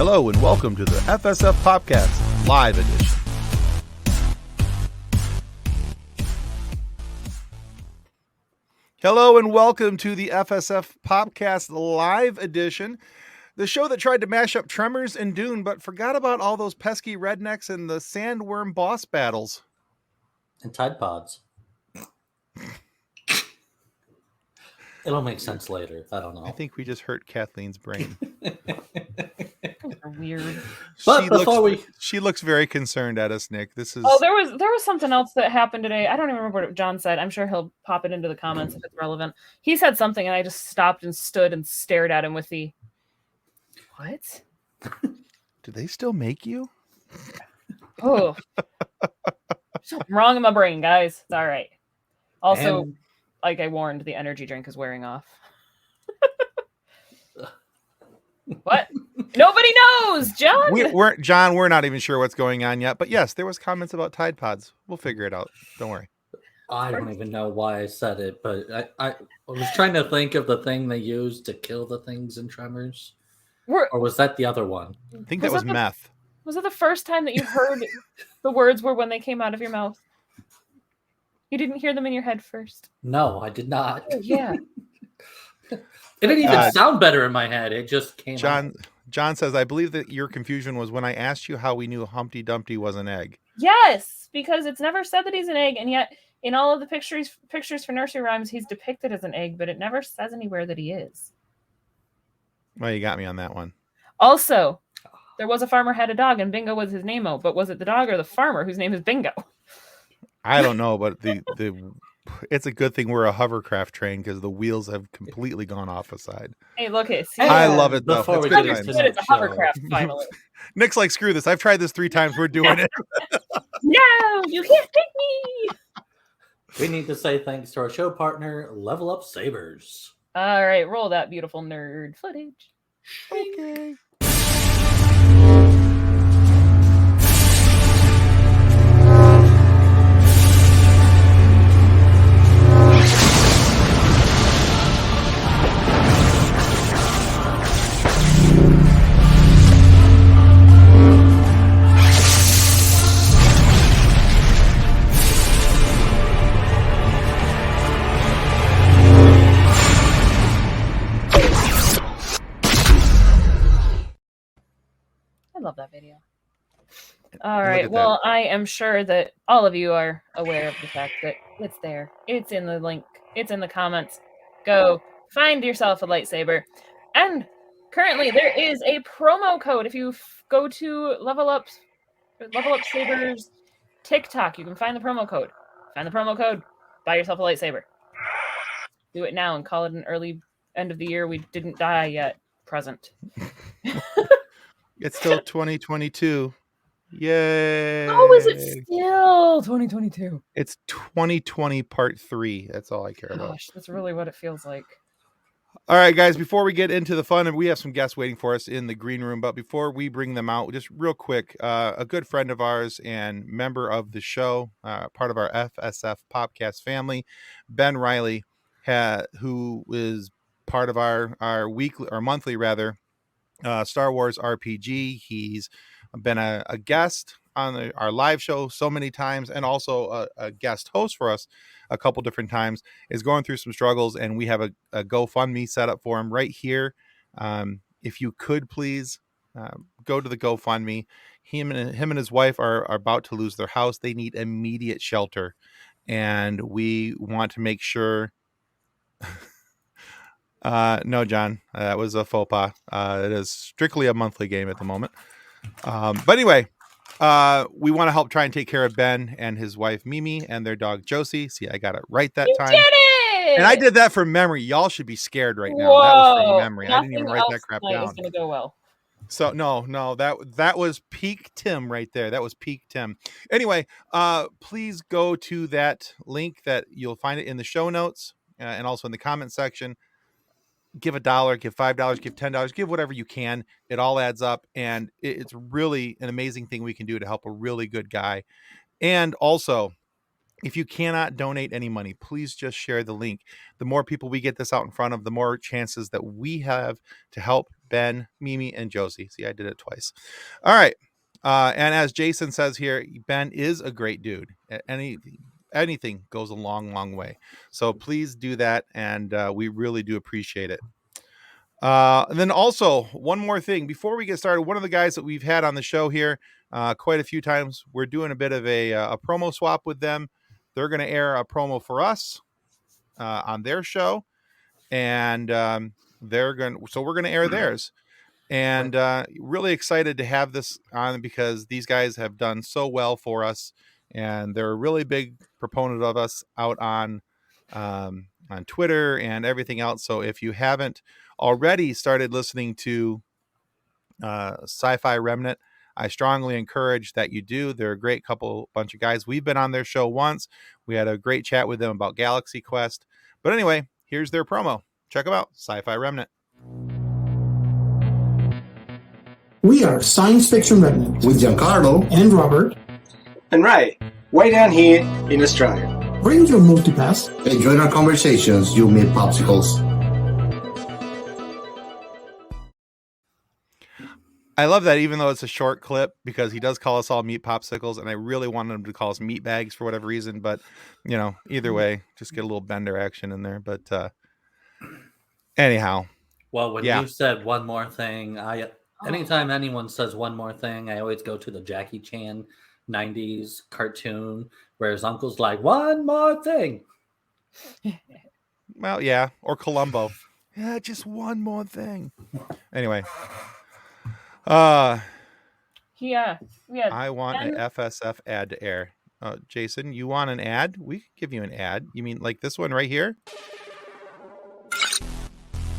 Hello and welcome to the FSF PopCast Live Edition. Hello and welcome to the FSF PopCast Live Edition, the show that tried to mash up Tremors and Dune, but forgot about all those pesky rednecks and the sandworm boss battles. And Tide Pods. It'll make sense later. I don't know. I think we just hurt Kathleen's brain. Weird. But she looks very concerned at us, Nick. This is there was something else that happened today. I don't even remember what John said. I'm sure he'll pop it into the comments if it's relevant. He said something and I just stopped and stood and stared at him with the what? Do they still make you? Oh. Something wrong in my brain, guys. It's all right. Also, like I warned, the energy drink is wearing off. What? Nobody knows, John. We're not even sure what's going on yet. But yes, there was comments about Tide Pods. We'll figure it out. Don't worry. I don't even know why I said it, but I was trying to think of the thing they used to kill the things in Tremors. Or was that the other one? I think that was meth. Was it the first time that you heard the words were when they came out of your mouth? You didn't hear them in your head first? No, I did not. Oh, yeah. It didn't even sound better in my head. It just came out. John says, I believe that your confusion was when I asked you how we knew Humpty Dumpty was an egg. Yes, because it's never said that he's an egg, and yet in all of the pictures for nursery rhymes, he's depicted as an egg, but it never says anywhere that he is. Well, you got me on that one. Also, there was a farmer had a dog, and Bingo was his name-o, but was it the dog or the farmer whose name is Bingo? I don't know, but it's a good thing we're a hovercraft train because the wheels have completely gone off aside. Hey, look it. I love it though. Before we get into it's a hovercraft finally. Nick's like, screw this. I've tried this 3 times. We're doing it. No, you can't take me. We need to say thanks to our show partner, Level Up Sabers. All right, roll that beautiful nerd footage. Okay. I love that video. All right. Well, I am sure that all of you are aware of the fact that it's there. It's in the link. It's in the comments. Go find yourself a lightsaber. And currently there is a promo code. If you go to Level Up Sabers TikTok, you can find the promo code. Find the promo code. Buy yourself a lightsaber. Do it now and call it an early end of the year. We didn't die yet. Present. It's still 2022. Yay. Oh, is it still 2022? It's 2020 part 3. That's all I care about. Gosh, that's really what it feels like. All right, guys, before we get into the fun, and we have some guests waiting for us in the green room, but before we bring them out, just real quick, a good friend of ours and member of the show, part of our FSF PopCast family, Ben Riley, who is part of our weekly or monthly rather, Star Wars RPG. He's been a guest on our live show so many times, and also a guest host for us a couple different times. Is going through some struggles, and we have a GoFundMe set up for him right here. If you could please go to the GoFundMe. Him and his wife are about to lose their house. They need immediate shelter, and we want to make sure. No, John, that was a faux pas. It is strictly a monthly game at the moment. But anyway, we want to help try and take care of Ben and his wife, Mimi, and their dog, Josie. See, I got it right that time. Did it! And I did that from memory. Y'all should be scared right now. Whoa. That was from memory. I didn't even write that crap down. It's going to go well. So no, that was peak Tim right there. That was peak Tim. Anyway, please go to that link that you'll find it in the show notes and also in the comment section. Give $1, give $5, give $10, give whatever you can. It all adds up, and it's really an amazing thing we can do to help a really good guy. And also, if you cannot donate any money, please just share the link. The more people we get this out in front of, the more chances that we have to help Ben, Mimi, and Josie. See, I did it twice. All right. And as Jason says here, Ben is a great dude. Anything goes a long, long way. So please do that. And we really do appreciate it. And then also one more thing before we get started, one of the guys that we've had on the show here quite a few times, we're doing a bit of a promo swap with them. They're going to air a promo for us on their show, and we're going to air theirs. And really excited to have this on because these guys have done so well for us, and they're a really big proponent of us out on Twitter and everything else. So if you haven't already started listening to Sci-Fi Remnant, I strongly encourage that you do. They're a great bunch of guys. We've been on their show once. We had a great chat with them about Galaxy Quest. But anyway, here's their promo. Check them out, Sci-Fi Remnant. We are Science Fiction Remnant with Giancarlo and Robert and Ray, way down here in Australia. Bring your multipass and join our conversations. You'll meet popsicles. I love that, even though it's a short clip, because he does call us all meat popsicles, and I really wanted him to call us meat bags for whatever reason. But either way, just get a little Bender action in there. But anyhow, well, when you said one more thing, anytime anyone says one more thing, I always go to the Jackie Chan 90s cartoon where his uncle's like, one more thing. Well, yeah, or Columbo. Yeah, just one more thing. Anyway. I want an FSF ad to air. Jason, you want an ad? We can give you an ad. You mean like this one right here?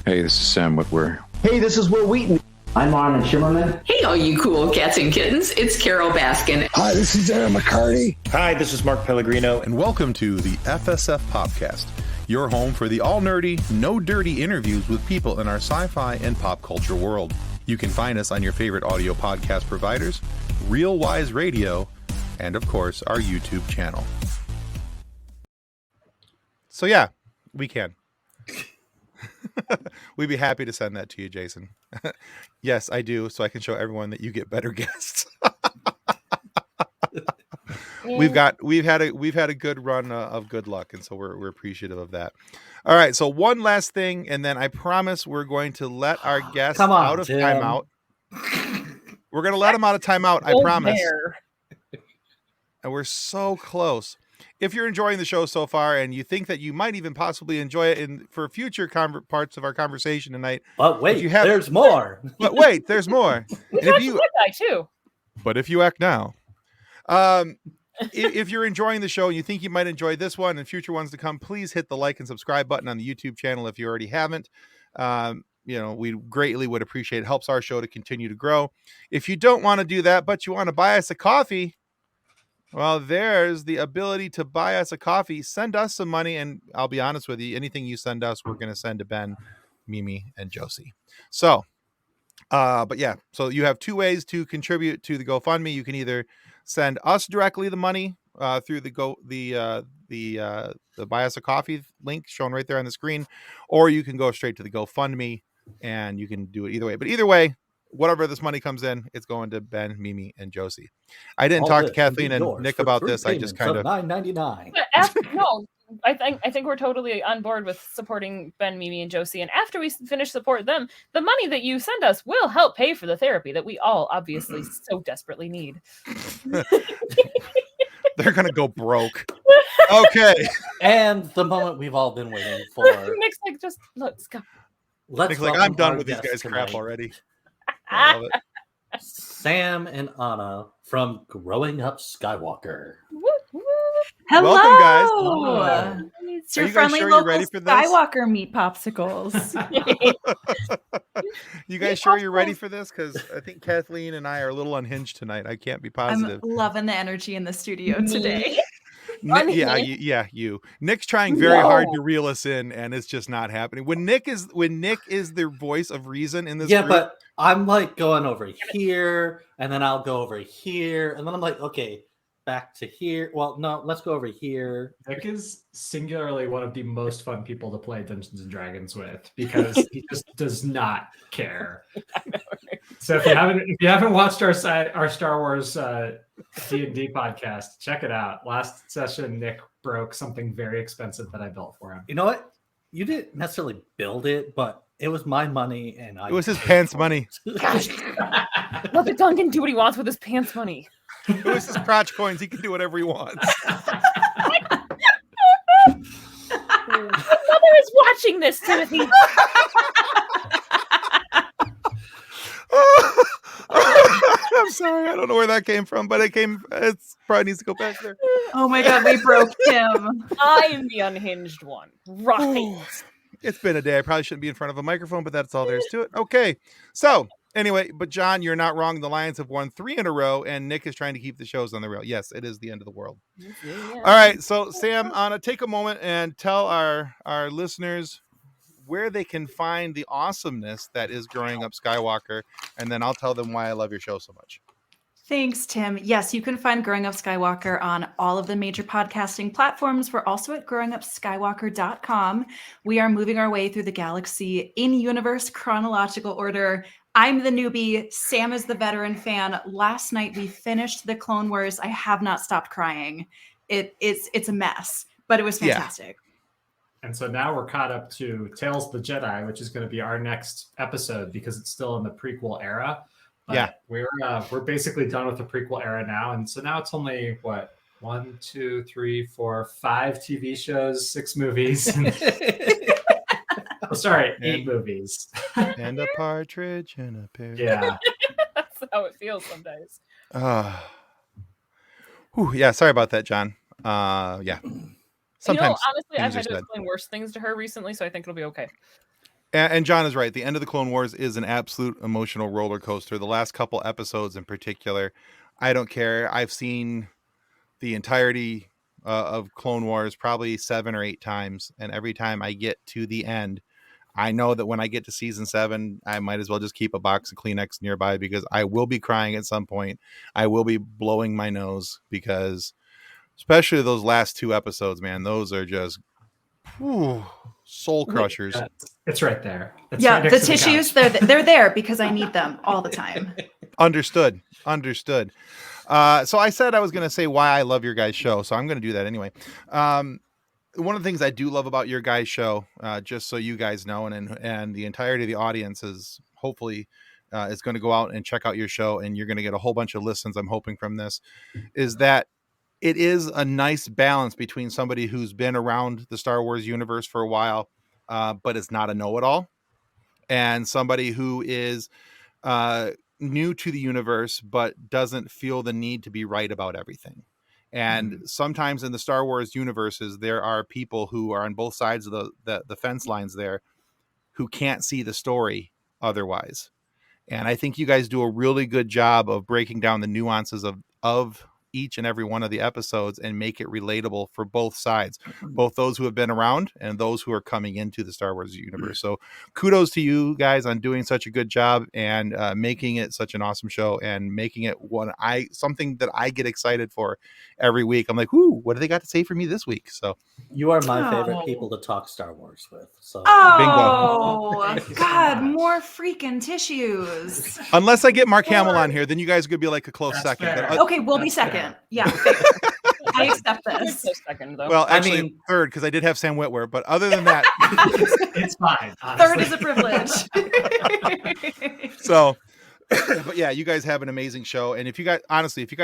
Hey, this is Sam Whitwer. Hey, this is Will Wheaton. I'm Armin Shimmerman. Hey, all you cool cats and kittens. It's Carol Baskin. Hi, this is Aaron McCarty. Hi, this is Mark Pellegrino. And welcome to the FSF PopCast, your home for the all-nerdy, no-dirty interviews with people in our sci-fi and pop culture world. You can find us on your favorite audio podcast providers, Real Wise Radio, and of course, our YouTube channel. So yeah, we can. We'd be happy to send that to you, Jason. Yes, I do, so I can show everyone that you get better guests. We've had a good run of good luck, and so we're appreciative of that. All right, so one last thing, and then I promise we're going to let our guests out of timeout. We're going to let them out of timeout, I promise. And we're so close. If you're enjoying the show so far, and you think that you might even possibly enjoy it for future parts of our conversation tonight, but wait, there's more. But wait, there's more. We talked to that guy too. But if you act now. If you're enjoying the show and you think you might enjoy this one and future ones to come, please hit the like and subscribe button on the YouTube channel if you already haven't. We greatly would appreciate it. It helps our show to continue to grow. If you don't want to do that, but you want to buy us a coffee, well, there's the ability to buy us a coffee. Send us some money, and I'll be honest with you, anything you send us, we're going to send to Ben, Mimi, and Josie. So, but yeah, so you have two ways to contribute to the GoFundMe. You can either send us directly the money through the buy us a coffee link shown right there on the screen, or you can go straight to the GoFundMe and you can do it either way. But either way, whatever this money comes in, it's going to Ben, Mimi, and Josie. I didn't talk to Kathleen and Nick about this. I just kind of $9.99. No, I think we're totally on board with supporting Ben, Mimi, and Josie. And after we finish support them, the money that you send us will help pay for the therapy that we all obviously so desperately need. They're gonna go broke. Okay. And the moment we've all been waiting for. Nick's like, just let's go. Nick's like, I'm done with these guys' crap already. I love it. Sam and Anna from Growing Up Skywalker. Hello. Welcome, guys. It's your friendly local Skywalker meat popsicles. You guys sure you're ready for this? Because I think Kathleen and I are a little unhinged tonight. I can't be positive. I'm loving the energy in the studio today. You. Nick's trying very hard to reel us in, and it's just not happening. When Nick is the voice of reason in this group, but I'm like going over here, and then I'll go over here, and then I'm like, okay, back to here. Well, no, let's go over here. Nick is singularly one of the most fun people to play Dungeons and Dragons with because he just does not care. So if you haven't watched our Star Wars D&D podcast, check it out. Last session, Nick broke something very expensive that I built for him. You know what? You didn't necessarily build it, but it was my money, and it was his pants money. Gosh, let the Duncan do what he wants with his pants money. It was his crotch coins. He can do whatever he wants. Mother is watching this, Timothy. I'm sorry. I don't know where that came from, but it's probably needs to go back there. Oh my God, we broke him. I'm the unhinged one. Right. It's been a day. I probably shouldn't be in front of a microphone, but that's all there is to it. Okay. So anyway, but John, you're not wrong. The Lions have won 3 in a row, and Nick is trying to keep the shows on the rail. Yes, it is the end of the world. Yeah. All right. So Sam, Anna, take a moment and tell our listeners where they can find the awesomeness that is Growing Up Skywalker, and then I'll tell them why I love your show so much. Thanks, Tim. Yes, you can find Growing Up Skywalker on all of the major podcasting platforms. We're also at growingupskywalker.com. We are moving our way through the galaxy in universe chronological order. I'm the newbie. Sam is the veteran fan. Last night we finished the Clone Wars. I have not stopped crying. It's a mess, but it was fantastic. Yeah. And so now we're caught up to Tales of the Jedi, which is going to be our next episode because it's still in the prequel era. But we're basically done with the prequel era now, and so now it's only 5 TV shows, 6 movies. 8 movies. And a partridge in a pear. Yeah, that's how it feels sometimes. Yeah. Sorry about that, John. Yeah. Sometimes, honestly, I've had to explain worse things to her recently, so I think it'll be okay. And John is right. The end of the Clone Wars is an absolute emotional roller coaster. The last couple episodes in particular, I don't care. I've seen the entirety of Clone Wars probably 7 or 8 times. And every time I get to the end, I know that when I get to season 7, I might as well just keep a box of Kleenex nearby because I will be crying at some point. I will be blowing my nose because especially those last 2 episodes, man, those are just soul crushers. It's right there. It's right the tissues, they're there because I need them all the time. Understood. So I said I was going to say why I love your guys' show, so I'm going to do that anyway. One of the things I do love about your guys' show, just so you guys know, and the entirety of the audience is hopefully is going to go out and check out your show, and you're going to get a whole bunch of listens, I'm hoping, from this, is that it is a nice balance between somebody who's been around the Star Wars universe for a while, but is not a know-it-all, and somebody who is new to the universe, but doesn't feel the need to be right about everything. And sometimes in the Star Wars universes, there are people who are on both sides of the fence lines there who can't see the story otherwise. And I think you guys do a really good job of breaking down the nuances of each and every one of the episodes and make it relatable for both sides, both those who have been around and those who are coming into the Star Wars universe. So kudos to you guys on doing such a good job and making it such an awesome show and making it something that I get excited for every week. I'm like, ooh, what do they got to say for me this week? So you are my favorite people to talk Star Wars with. So bingo. God, more freaking tissues. Unless I get Mark Hamill on here, then you guys are gonna be like a close second. Okay, we'll be second. Yeah, I accept this. Second, though. Well, actually, third because I did have Sam Witwer, but other than that, it's fine. Honestly. Third is a privilege. So, but yeah, you guys have an amazing show, and if you guys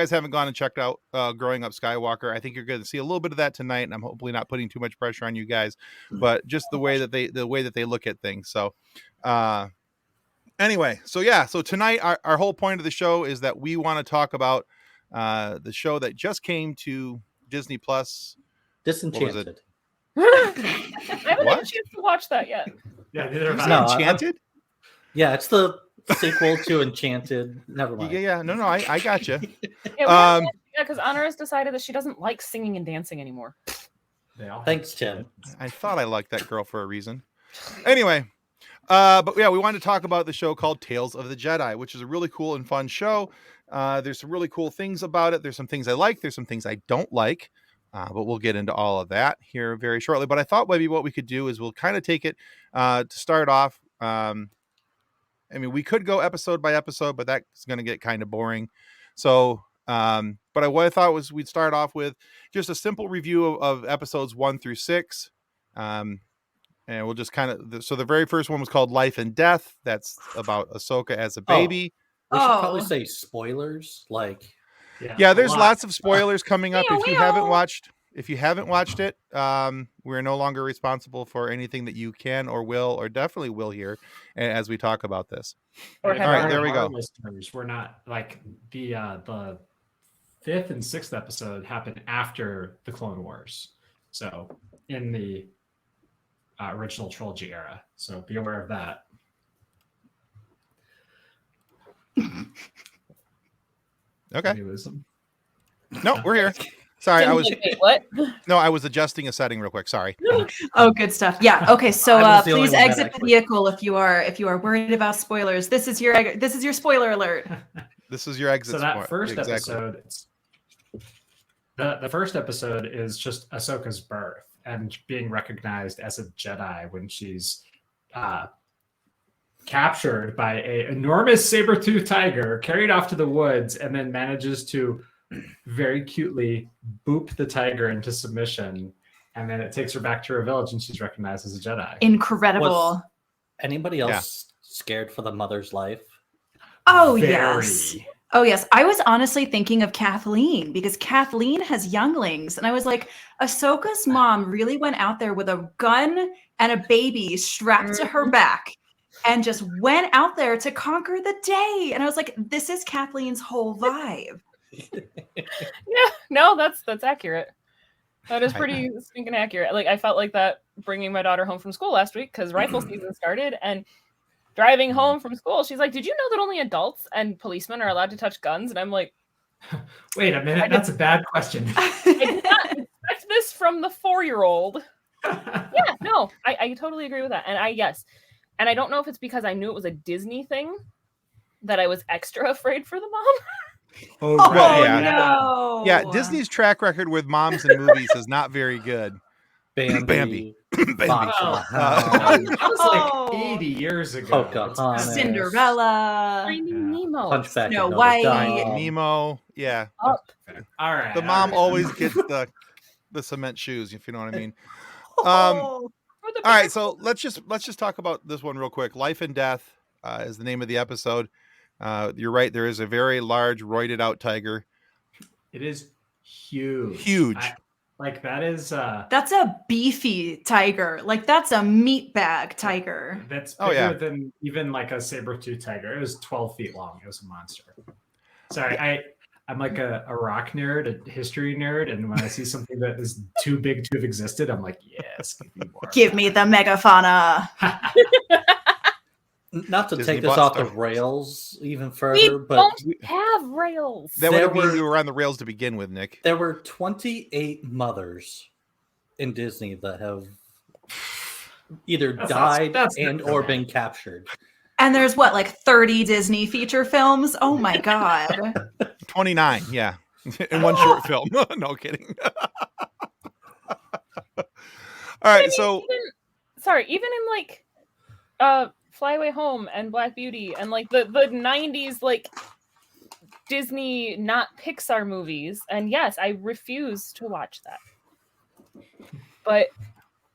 haven't gone and checked out Growing Up Skywalker, I think you're going to see a little bit of that tonight, and I'm hopefully not putting too much pressure on you guys, but just the way that they look at things. So, anyway, so tonight our whole point of the show is that we want to talk about the show that just came to Disney Plus, Disenchanted. I haven't had a chance to watch that yet. Yeah, neither have I. Enchanted? Yeah, it's the sequel to Enchanted. Never mind. Yeah. No, I got you. Yeah, because Honor has decided that she doesn't like singing and dancing anymore. Thanks, Tim. I thought I liked that girl for a reason. Anyway. But yeah, we wanted to talk about the show called Tales of the Jedi, which is a really cool and fun show. There's some really cool things about it. There's some things I like. There's some things I don't like. But we'll get into all of that here very shortly. But I thought maybe what we could do is we'll kind of take it to start off. I mean, we could go episode by episode, but that's going to get kind of boring. So, but what I thought was we'd start off with just a simple review of episodes 1 through 6. And we'll just kind of, so the very first one was called Life and Death. That's about Ahsoka as a baby. We should probably say spoilers. Like, yeah, there's lots of spoilers coming up. If you haven't watched it, we're no longer responsible for anything that you can or will or definitely will hear as we talk about this. All right, there we go. Listeners, we're not like the 5th and 6th episode happened after the Clone Wars, so in the original trilogy era. So be aware of that. Okay. No, we're here. Sorry, I was. What? No, I was adjusting a setting real quick. Sorry. Oh, good stuff. Yeah. Okay. So please exit the vehicle if you are worried about spoilers. This is your spoiler alert. This is your exit. So that first episode, the first episode is just Ahsoka's birth and being recognized as a Jedi when she's captured by an enormous saber-toothed tiger, carried off to the woods, and then manages to very cutely boop the tiger into submission, and then it takes her back to her village and she's recognized as a Jedi. Incredible. Was anybody else scared for the mother's life? Oh, yes. Oh, yes. I was honestly thinking of Kathleen because Kathleen has younglings. And I was like, Ahsoka's mom really went out there with a gun and a baby strapped to her back and just went out there to conquer the day. And I was like, this is Kathleen's whole vibe. Yeah, no, that's accurate. That is pretty stinking accurate. Like, I felt like that bringing my daughter home from school last week because rifle season started, and driving home from school, she's like, "Did you know that only adults and policemen are allowed to touch guns?" And I'm like, "Wait a minute, that's a bad question." I did not expect this from the 4-year-old. Yeah, no, I totally agree with that, and I don't know if it's because I knew it was a Disney thing that I was extra afraid for the mom. No. Yeah, Disney's track record with moms in movies is not very good. Bambi. That was like 80 years ago. Pocahontas. Cinderella. Finding Nemo. Hunchback Snow White. Nemo. Yeah. All right. The mom always gets the cement shoes, if you know what I mean. All right, so let's just talk about this one real quick. Life and Death is the name of the episode. You're right. There is a very large, roided out tiger. It is huge. That's a beefy tiger. Like, that's a meat bag tiger. That's bigger than even like a saber-tooth tiger. It was 12 feet long. It was a monster. Sorry, I'm like a rock nerd, a history nerd, and when I see something that is too big to have existed, I'm like, yes, give me more. Give me the megafauna. Not to take this off the rails even further, but don't have rails. That would mean we were on the rails to begin with, Nick. There were 28 mothers in Disney that have either died or been captured. And there's like 30 Disney feature films? Oh my God. 29, yeah. In one short film. No kidding. All right, even in like Fly Away Home and Black Beauty and like the 90s like Disney not Pixar movies, and yes, I refuse to watch that. But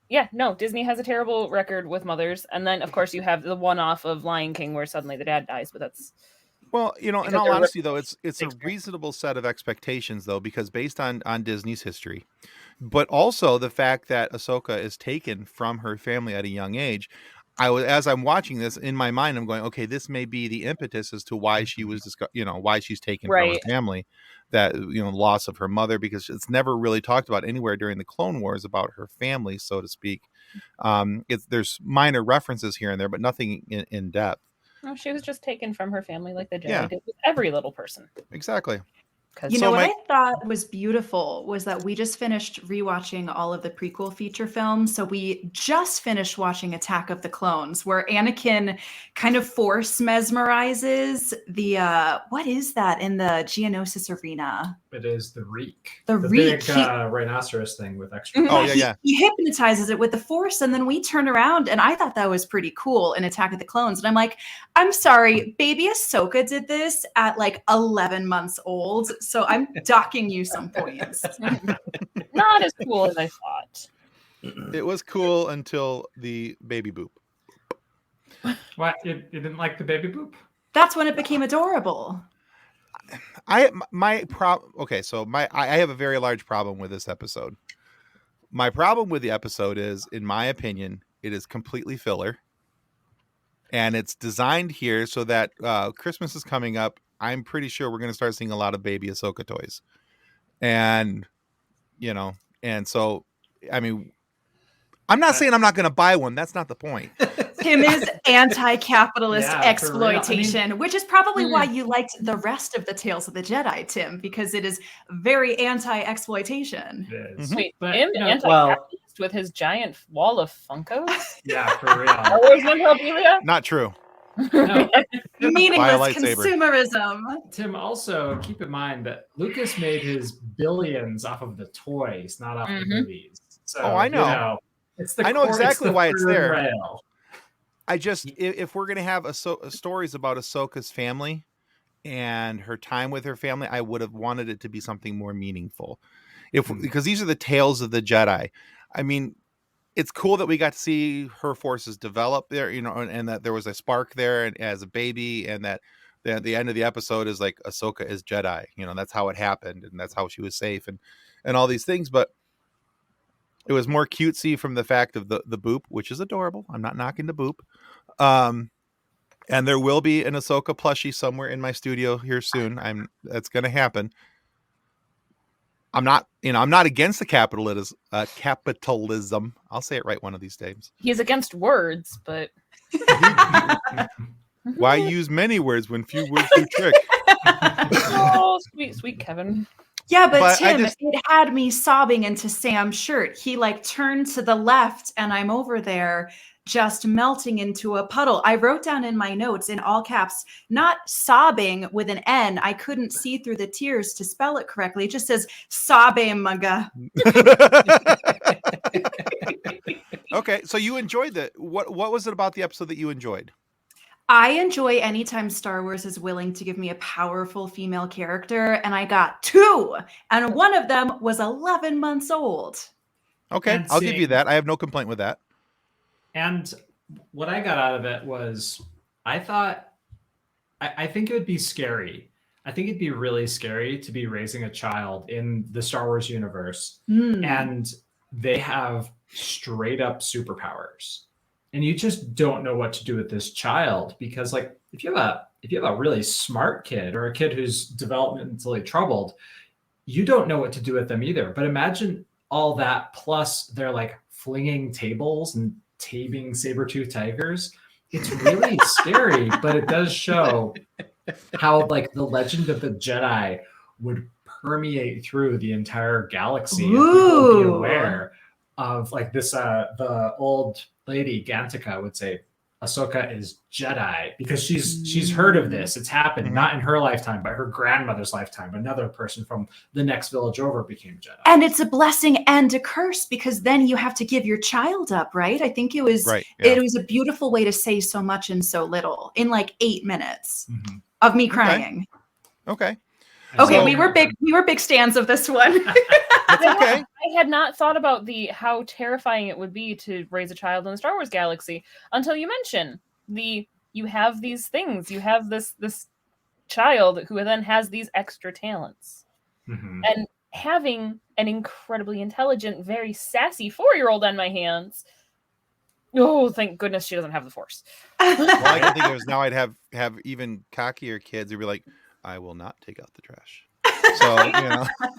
yeah, no, Disney has a terrible record with mothers, and then of course you have the one-off of Lion King where suddenly the dad dies, but that's in all honesty though, it's a reasonable set of expectations though, because based on Disney's history, but also the fact that Ahsoka is taken from her family at a young age. As I'm watching this in my mind, I'm going, okay, this may be the impetus as to why she was, why she's taken from her family, that, loss of her mother, because it's never really talked about anywhere during the Clone Wars about her family, so to speak. There's minor references here and there, but nothing in depth. No, she was just taken from her family like the Jedi did with every little person. Exactly. You know what I thought was beautiful was that we just finished rewatching all of the prequel feature films. So we just finished watching Attack of the Clones, where Anakin kind of force mesmerizes the what is that in the Geonosis arena? It is the Reek. The Reek. Reek. Big rhinoceros thing with extra. Oh, yeah. He hypnotizes it with the Force, and then we turn around, and I thought that was pretty cool in Attack of the Clones. And I'm like, I'm sorry, baby Ahsoka did this at like 11 months old, so I'm docking you some points. Not as cool as I thought. It was cool until the baby boop. What? You didn't like the baby boop? That's when it became adorable. I have a very large problem with this episode. My problem with the episode is, in my opinion, it is completely filler. And it's designed here so that Christmas is coming up. I'm pretty sure we're going to start seeing a lot of baby Ahsoka toys. And, so, I mean, I'm not saying I'm not going to buy one. That's not the point. Tim is anti-capitalist exploitation, which is probably why you liked the rest of the Tales of the Jedi, Tim, because it is very anti-exploitation. It is. Wait, But, Tim anti-capitalist with his giant wall of Funkos? Yeah, for real. Star Wars memorabilia? Not true. No. Meaningless consumerism. Tim, also keep in mind that Lucas made his billions off of the toys, not off the movies. So, I know. It's I know exactly why it's there. Rail. I just, if we're going to have stories about Ahsoka's family and her time with her family, I would have wanted it to be something more meaningful. Because these are the tales of the Jedi. I mean, it's cool that we got to see her forces develop there, and that there was a spark there and as a baby, and that the end of the episode is like Ahsoka is Jedi. That's how it happened, and that's how she was safe, and all these things. But it was more cutesy from the fact of the boop, which is adorable. I'm not knocking the boop. And there will be an Ahsoka plushie somewhere in my studio here soon. That's going to happen. I'm not against the capitalism. I'll say it right one of these days. He's against words, but why use many words when few words do trick? Oh, sweet Kevin. Yeah, but Tim, it had me sobbing into Sam's shirt. He turned to the left, and I'm over there just melting into a puddle. I wrote down in my notes in all caps, not sobbing with an N. I couldn't see through the tears to spell it correctly. It just says sobbing. Okay, so you enjoyed what was it about the episode that you enjoyed? I enjoy anytime Star Wars is willing to give me a powerful female character, and I got 2, and one of them was 11 months old. Okay, I'll give you that. I have no complaint with that. And what I got out of it was, I think it would be scary. I think it'd be really scary to be raising a child in the Star Wars universe, and they have straight up superpowers. And you just don't know what to do with this child, because if you have a really smart kid or a kid who's developmentally troubled, you don't know what to do with them either. But imagine all that plus they're flinging tables and taming saber-toothed tigers. It's really scary, but it does show how the legend of the Jedi would permeate through the entire galaxy. And people be aware of this. The old lady Gantica would say Ahsoka is Jedi because she's heard of this. It's happened, not in her lifetime, but her grandmother's lifetime. Another person from the next village over became Jedi. And it's a blessing and a curse, because then you have to give your child up, right? I think it was it was a beautiful way to say so much in so little, in 8 minutes of me crying. Okay. Okay, so, we were big stands of this one. That's okay. I had not thought about how terrifying it would be to raise a child in the Star Wars galaxy until you mention you have these things. You have this child who then has these extra talents. And having an incredibly intelligent, very sassy 4-year-old on my hands. Oh, thank goodness she doesn't have the Force. Well, I can think of now I'd have even cockier kids who'd be like, I will not take out the trash. So,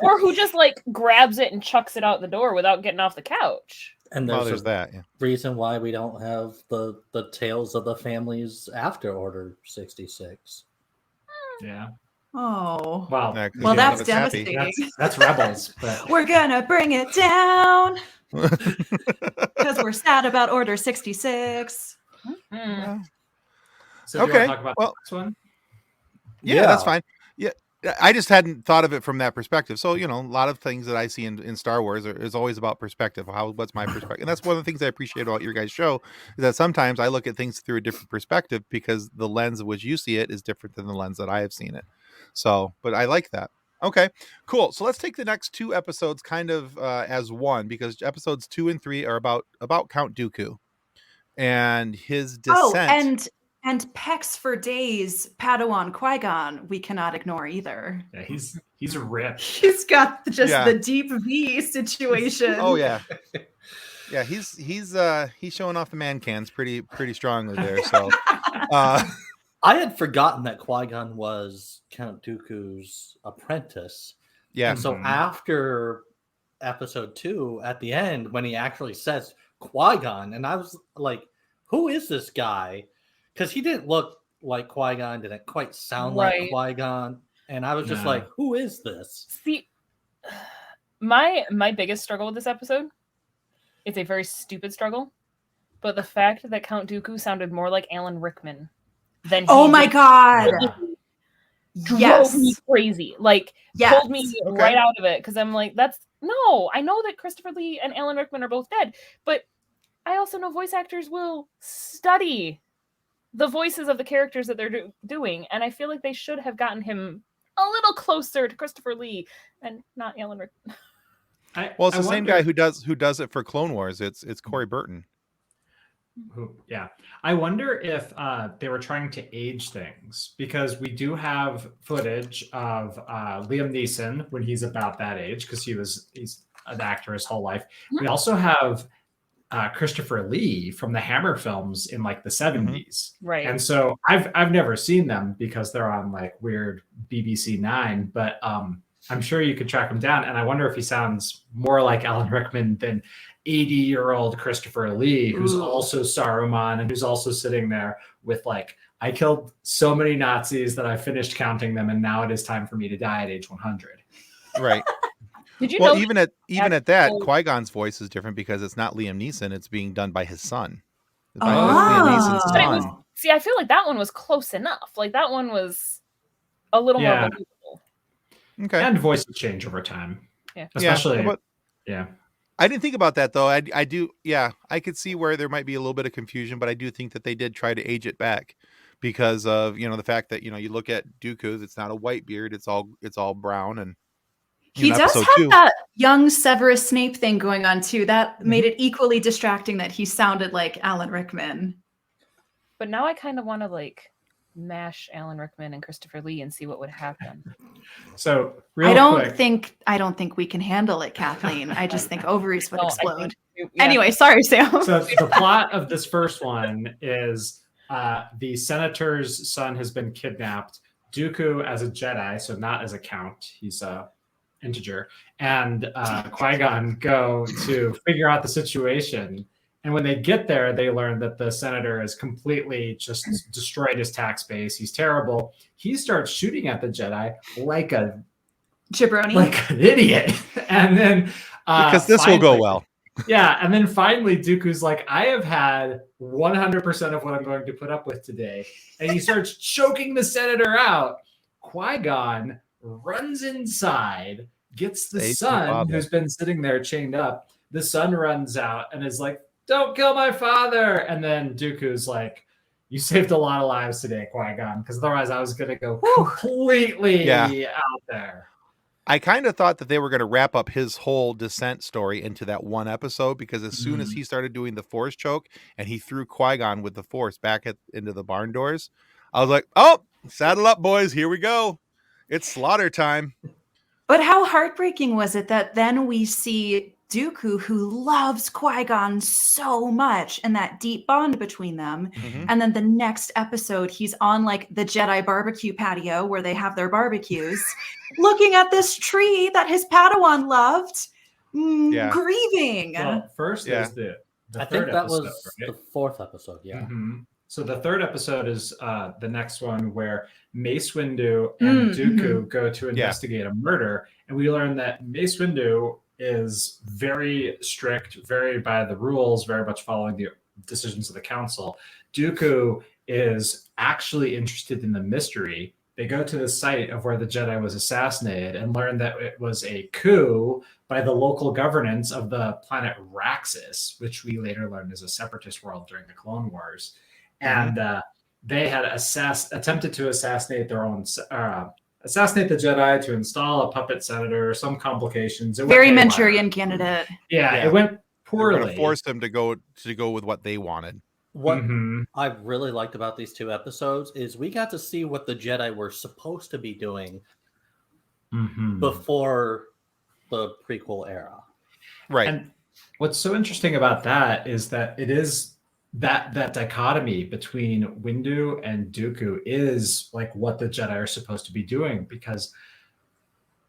or who just grabs it and chucks it out the door without getting off the couch. And there's that reason why we don't have the tales of the families after Order 66. Yeah. Oh. Wow. Well, that's devastating. That's Rebels. But... We're gonna bring it down because we're sad about Order 66. Mm-hmm. So do you want to talk about the next one? Yeah, that's fine. Yeah, I just hadn't thought of it from that perspective. So, a lot of things that I see in Star Wars is always about perspective. What's my perspective? And that's one of the things I appreciate about your guys' show is that sometimes I look at things through a different perspective because the lens in which you see it is different than the lens that I have seen it. So, but I like that. Okay, cool. So let's take the next 2 episodes kind of as one, because episodes 2 and 3 are about Count Dooku and his descent. And Pecs for Days, Padawan Qui-Gon, we cannot ignore either. Yeah, he's a rip. He's got the deep V situation. Oh yeah, yeah. He's showing off the man cans pretty strongly there. So I had forgotten that Qui-Gon was Count Dooku's apprentice. Yeah. And so after episode 2, at the end, when he actually says Qui-Gon, and I was like, "Who is this guy?" Because he didn't look like Qui-Gon, didn't quite sound like Qui-Gon. And I was just like, who is this? See, my biggest struggle with this episode, it's a very stupid struggle, but the fact that Count Dooku sounded more like Alan Rickman than oh my God. Drove me crazy. Pulled me right out of it. Because I'm like, I know that Christopher Lee and Alan Rickman are both dead, but I also know voice actors will study the voices of the characters that they're doing, and I feel like they should have gotten him a little closer to Christopher Lee and not Alan Rickman. Well, it's the same guy who does it for Clone Wars. It's Corey Burton. Yeah, I wonder if they were trying to age things, because we do have footage of Liam Neeson when he's about that age, because he's an actor his whole life. We also have Christopher Lee from the Hammer films in the 70s. Right. And so I've never seen them because they're on weird BBC 9, but I'm sure you could track him down. And I wonder if he sounds more like Alan Rickman than 80-year-old Christopher Lee, who's also Saruman and who's also sitting there with I killed so many Nazis that I finished counting them, and now it is time for me to die at age 100. Right. Did you know even at that, Qui-Gon's voice is different because it's not Liam Neeson; it's being done by his son. Liam Neeson's son. See, I feel like that one was close enough. That one was a little more believable. Okay. And voices change over time. Yeah. Especially. Yeah. I didn't think about that though. I do. Yeah, I could see where there might be a little bit of confusion, but I do think that they did try to age it back because of the fact that you look at Dooku's, it's not a white beard; it's all brown and. He does have that young Severus Snape thing going on too. That made it equally distracting that he sounded like Alan Rickman. But now I kind of want to mash Alan Rickman and Christopher Lee and see what would happen. So I don't think we can handle it, Kathleen. I just think ovaries would explode. Anyway, sorry, Sam. So the plot of this first one is the senator's son has been kidnapped. Dooku as a Jedi, so not as a count. He's a integer, and Qui-Gon go to figure out the situation. And when they get there, they learn that the senator has completely just destroyed his tax base. He's terrible. He starts shooting at the Jedi like a jabroni, like an idiot. And then because this will go well. Yeah, and then finally Dooku's like, I have had 100% of what I'm going to put up with today. And he starts choking the senator out. Qui-Gon runs inside, gets the son who's been sitting there chained up. The son runs out and is like, don't kill my father. And then Dooku's like, you saved a lot of lives today, Qui-Gon, because otherwise I was going to go completely out there. I kind of thought that they were going to wrap up his whole descent story into that one episode, because as soon as he started doing the Force choke and he threw Qui-Gon with the Force back into the barn doors, I was like, oh, saddle up, boys. Here we go. It's slaughter time. But how heartbreaking was it that then we see Dooku, who loves Qui-Gon so much, and that deep bond between them. And then the next episode, he's on like the Jedi barbecue patio where they have their barbecues, looking at this tree that his Padawan loved, grieving. Well, first is the I think that episode, was right? the 4th episode. Yeah. So the third episode is the next one where Mace Windu and Dooku go to investigate a murder, and we learn that Mace Windu is very strict, very by the rules, very much following the decisions of the council. Dooku is actually interested in the mystery. They go to the site of where the Jedi was assassinated and learn that it was a coup by the local governance of the planet Raxus, which we later learned is a separatist world during the Clone Wars. And they had attempted to assassinate their own, assassinate the Jedi to install a puppet senator, some complications. Very Manchurian candidate. Yeah, it went poorly. They forced them to go with what they wanted. What I really liked about these two episodes is we got to see what the Jedi were supposed to be doing before the prequel era. Right. And what's so interesting about that is that it is that dichotomy between Windu and Dooku is like what the Jedi are supposed to be doing, because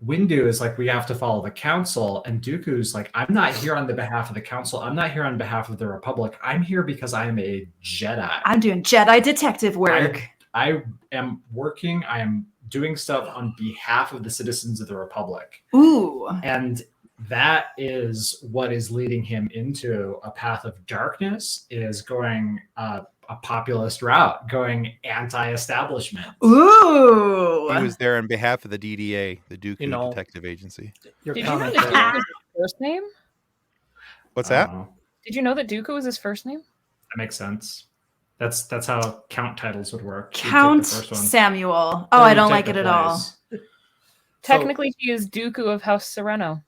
Windu is like, we have to follow the council, and Dooku's like, I'm not here on the behalf of the council. I'm not here on behalf of the Republic. I'm here because I am a Jedi. I'm doing Jedi detective work. I am working. I am doing stuff on behalf of the citizens of the Republic. Ooh. And that is what is leading him into a path of darkness, is going a populist route, going anti-establishment. Ooh. He was there on behalf of the DDA, the Dooku Detective Agency. Did you know that Dooku was his first name? What's that? Did you know that Dooku was his first name? That makes sense. That's how count titles would work. Count Samuel. Oh, I don't like it at all. Technically, he is Dooku of House Sereno.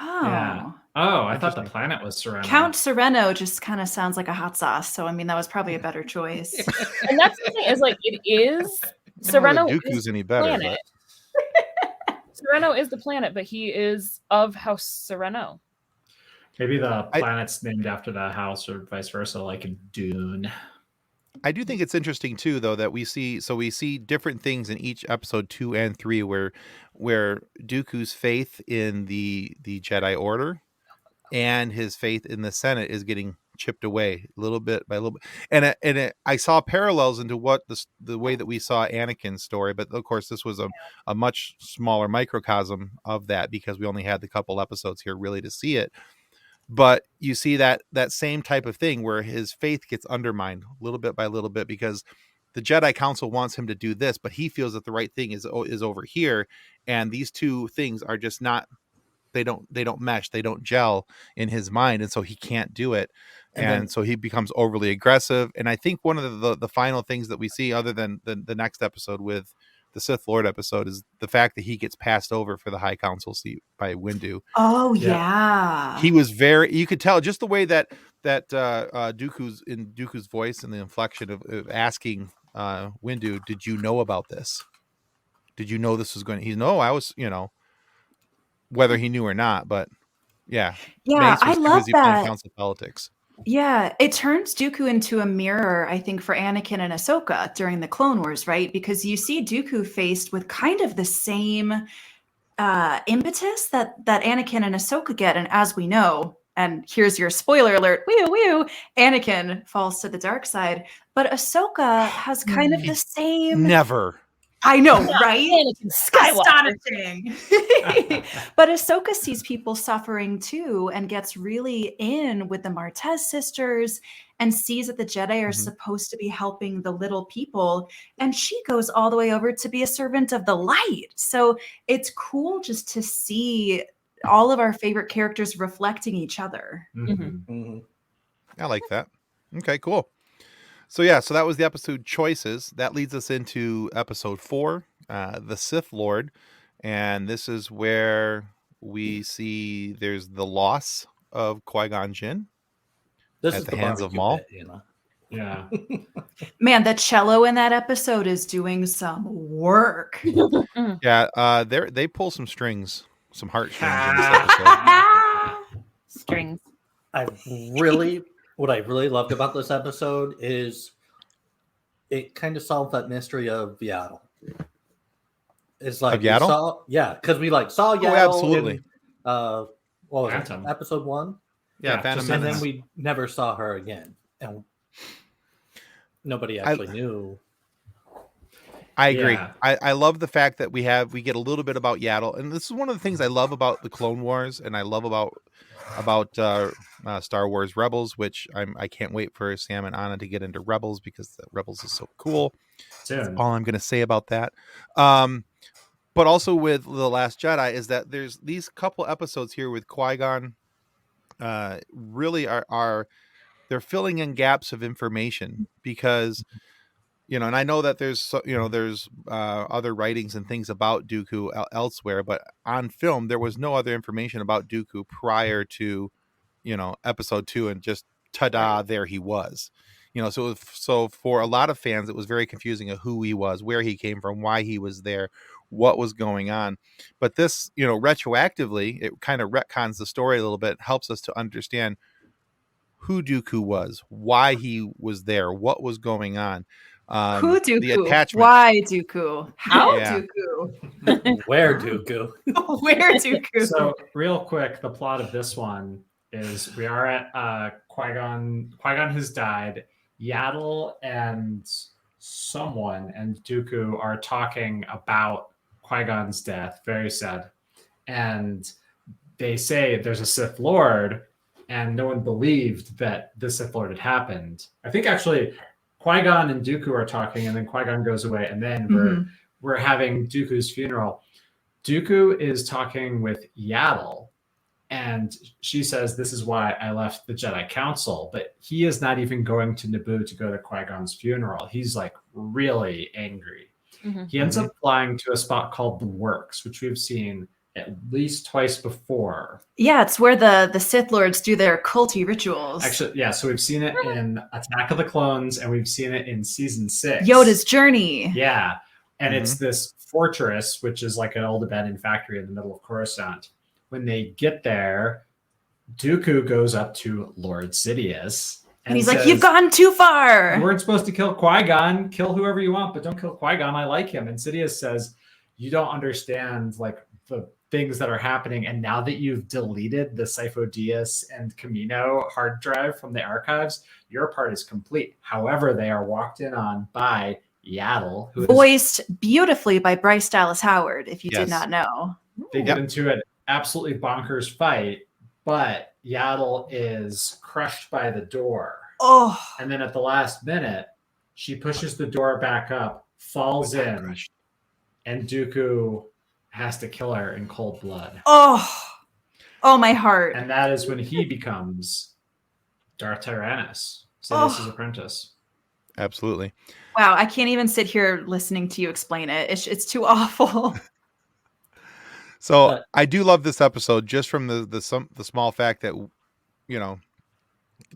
Oh. Yeah. Oh, I thought the planet was Sereno. Count Sereno just kind of sounds like a hot sauce. So, I mean, that was probably a better choice. And that's the thing, is like, it is Sereno. Dooku's any better. Sereno is the planet, but he is of House Sereno. Maybe the planet's named after the house, or vice versa, like in Dune. I do think it's interesting too, though, that we see different things in each episode 2 and 3 where Dooku's faith in the Jedi Order and his faith in the Senate is getting chipped away little bit by little bit. And I saw parallels into what the way that we saw Anakin's story, but of course this was a much smaller microcosm of that, because we only had the couple episodes here really to see it. But you see that same type of thing where his faith gets undermined little bit by little bit, because the Jedi Council wants him to do this, but he feels that the right thing is over here, and these two things are just not. They don't mesh. They don't gel in his mind, and so he can't do it, and so he becomes overly aggressive. And I think one of the final things that we see, other than the next episode with the Sith Lord episode, is the fact that he gets passed over for the High Council seat by Windu. Oh yeah. He was you could tell just the way that Dooku's voice and the inflection of asking Windu, did you know about this? Did you know this was going to, I was, whether he knew or not, but yeah. Yeah, I love that. Council politics. Yeah, it turns Dooku into a mirror, I think, for Anakin and Ahsoka during the Clone Wars, right? Because you see Dooku faced with kind of the same impetus that Anakin and Ahsoka get. And as we know, and here's your spoiler alert, Anakin falls to the dark side. But Ahsoka has kind of the same... Never. I know, right? Anakin Skywalker. Astonishing. But Ahsoka sees people suffering too, and gets really in with the Martez sisters, and sees that the Jedi are supposed to be helping the little people, and she goes all the way over to be a servant of the light. So it's cool just to see all of our favorite characters reflecting each other. I like that. Okay, cool. So that was the episode choices. That leads us into episode 4, the Sith Lord. And this is where we see there's the loss of Qui-Gon Jinn at the hands of Maul. Yeah. Man, the cello in that episode is doing some work. Yeah, they pull some strings, some heartstrings in this episode. Strings. What I really loved about this episode is it kind of solved that mystery of Yaddle. It's like Yaddle? Because we saw Yaddle. Oh, absolutely. In, what was Phantom. it? Episode 1? Yeah, Phantom and Menace. then we never saw her again. And nobody actually knew. I agree. Yeah. I love the fact that we get a little bit about Yaddle, and this is one of the things I love about the Clone Wars, and I love about Star Wars Rebels, which I can't wait for Sam and Anna to get into Rebels because the Rebels is so cool. That's all I'm going to say about that. But also with The Last Jedi is that there's these couple episodes here with Qui-Gon really are they're filling in gaps of information because. And I know that there's other writings and things about Dooku elsewhere, but on film there was no other information about Dooku prior to, episode 2, and just ta-da, there he was. So for a lot of fans, it was very confusing of who he was, where he came from, why he was there, what was going on. But this, retroactively, it kind of retcons the story a little bit, helps us to understand who Dooku was, why he was there, what was going on. Who Dooku? The attachment. Why Dooku? How Dooku? Where Dooku? Where Dooku? So real quick, the plot of this one is we are at Qui-Gon. Qui-Gon has died. Yaddle and someone and Dooku are talking about Qui-Gon's death. Very sad. And they say there's a Sith Lord, and no one believed that the Sith Lord had happened. I think actually Qui-Gon and Dooku are talking, and then Qui-Gon goes away, and then we're having Dooku's funeral. Dooku is talking with Yaddle, and she says, "This is why I left the Jedi Council." But he is not even going to Naboo to go to Qui-Gon's funeral. He's like really angry. He ends up flying to a spot called the Works, which we've seen at least twice before. Yeah, it's where the Sith Lords do their culty rituals. Actually, yeah, so we've seen it in Attack of the Clones, and we've seen it in season 6. Yoda's Journey. Yeah, and it's this fortress, which is like an old abandoned factory in the middle of Coruscant. When they get there, Dooku goes up to Lord Sidious. And he's like, "You've gone too far. You weren't supposed to kill Qui-Gon. Kill whoever you want, but don't kill Qui-Gon. I like him." And Sidious says, "You don't understand like the things that are happening, and now that you've deleted the Sifo Dyas and Camino hard drive from the archives, your part is complete." However, they are walked in on by Yaddle, who voiced beautifully by Bryce Dallas Howard, if you did not know. They get into an absolutely bonkers fight, but Yaddle is crushed by the door. And then at the last minute, she pushes the door back up, falls in, and Dooku has to kill her in cold blood. Oh, my heart. And that is when he becomes Darth Tyrannus, Sidious's apprentice. Absolutely. Wow, I can't even sit here listening to you explain it. It's too awful. So I do love this episode just from the small fact that,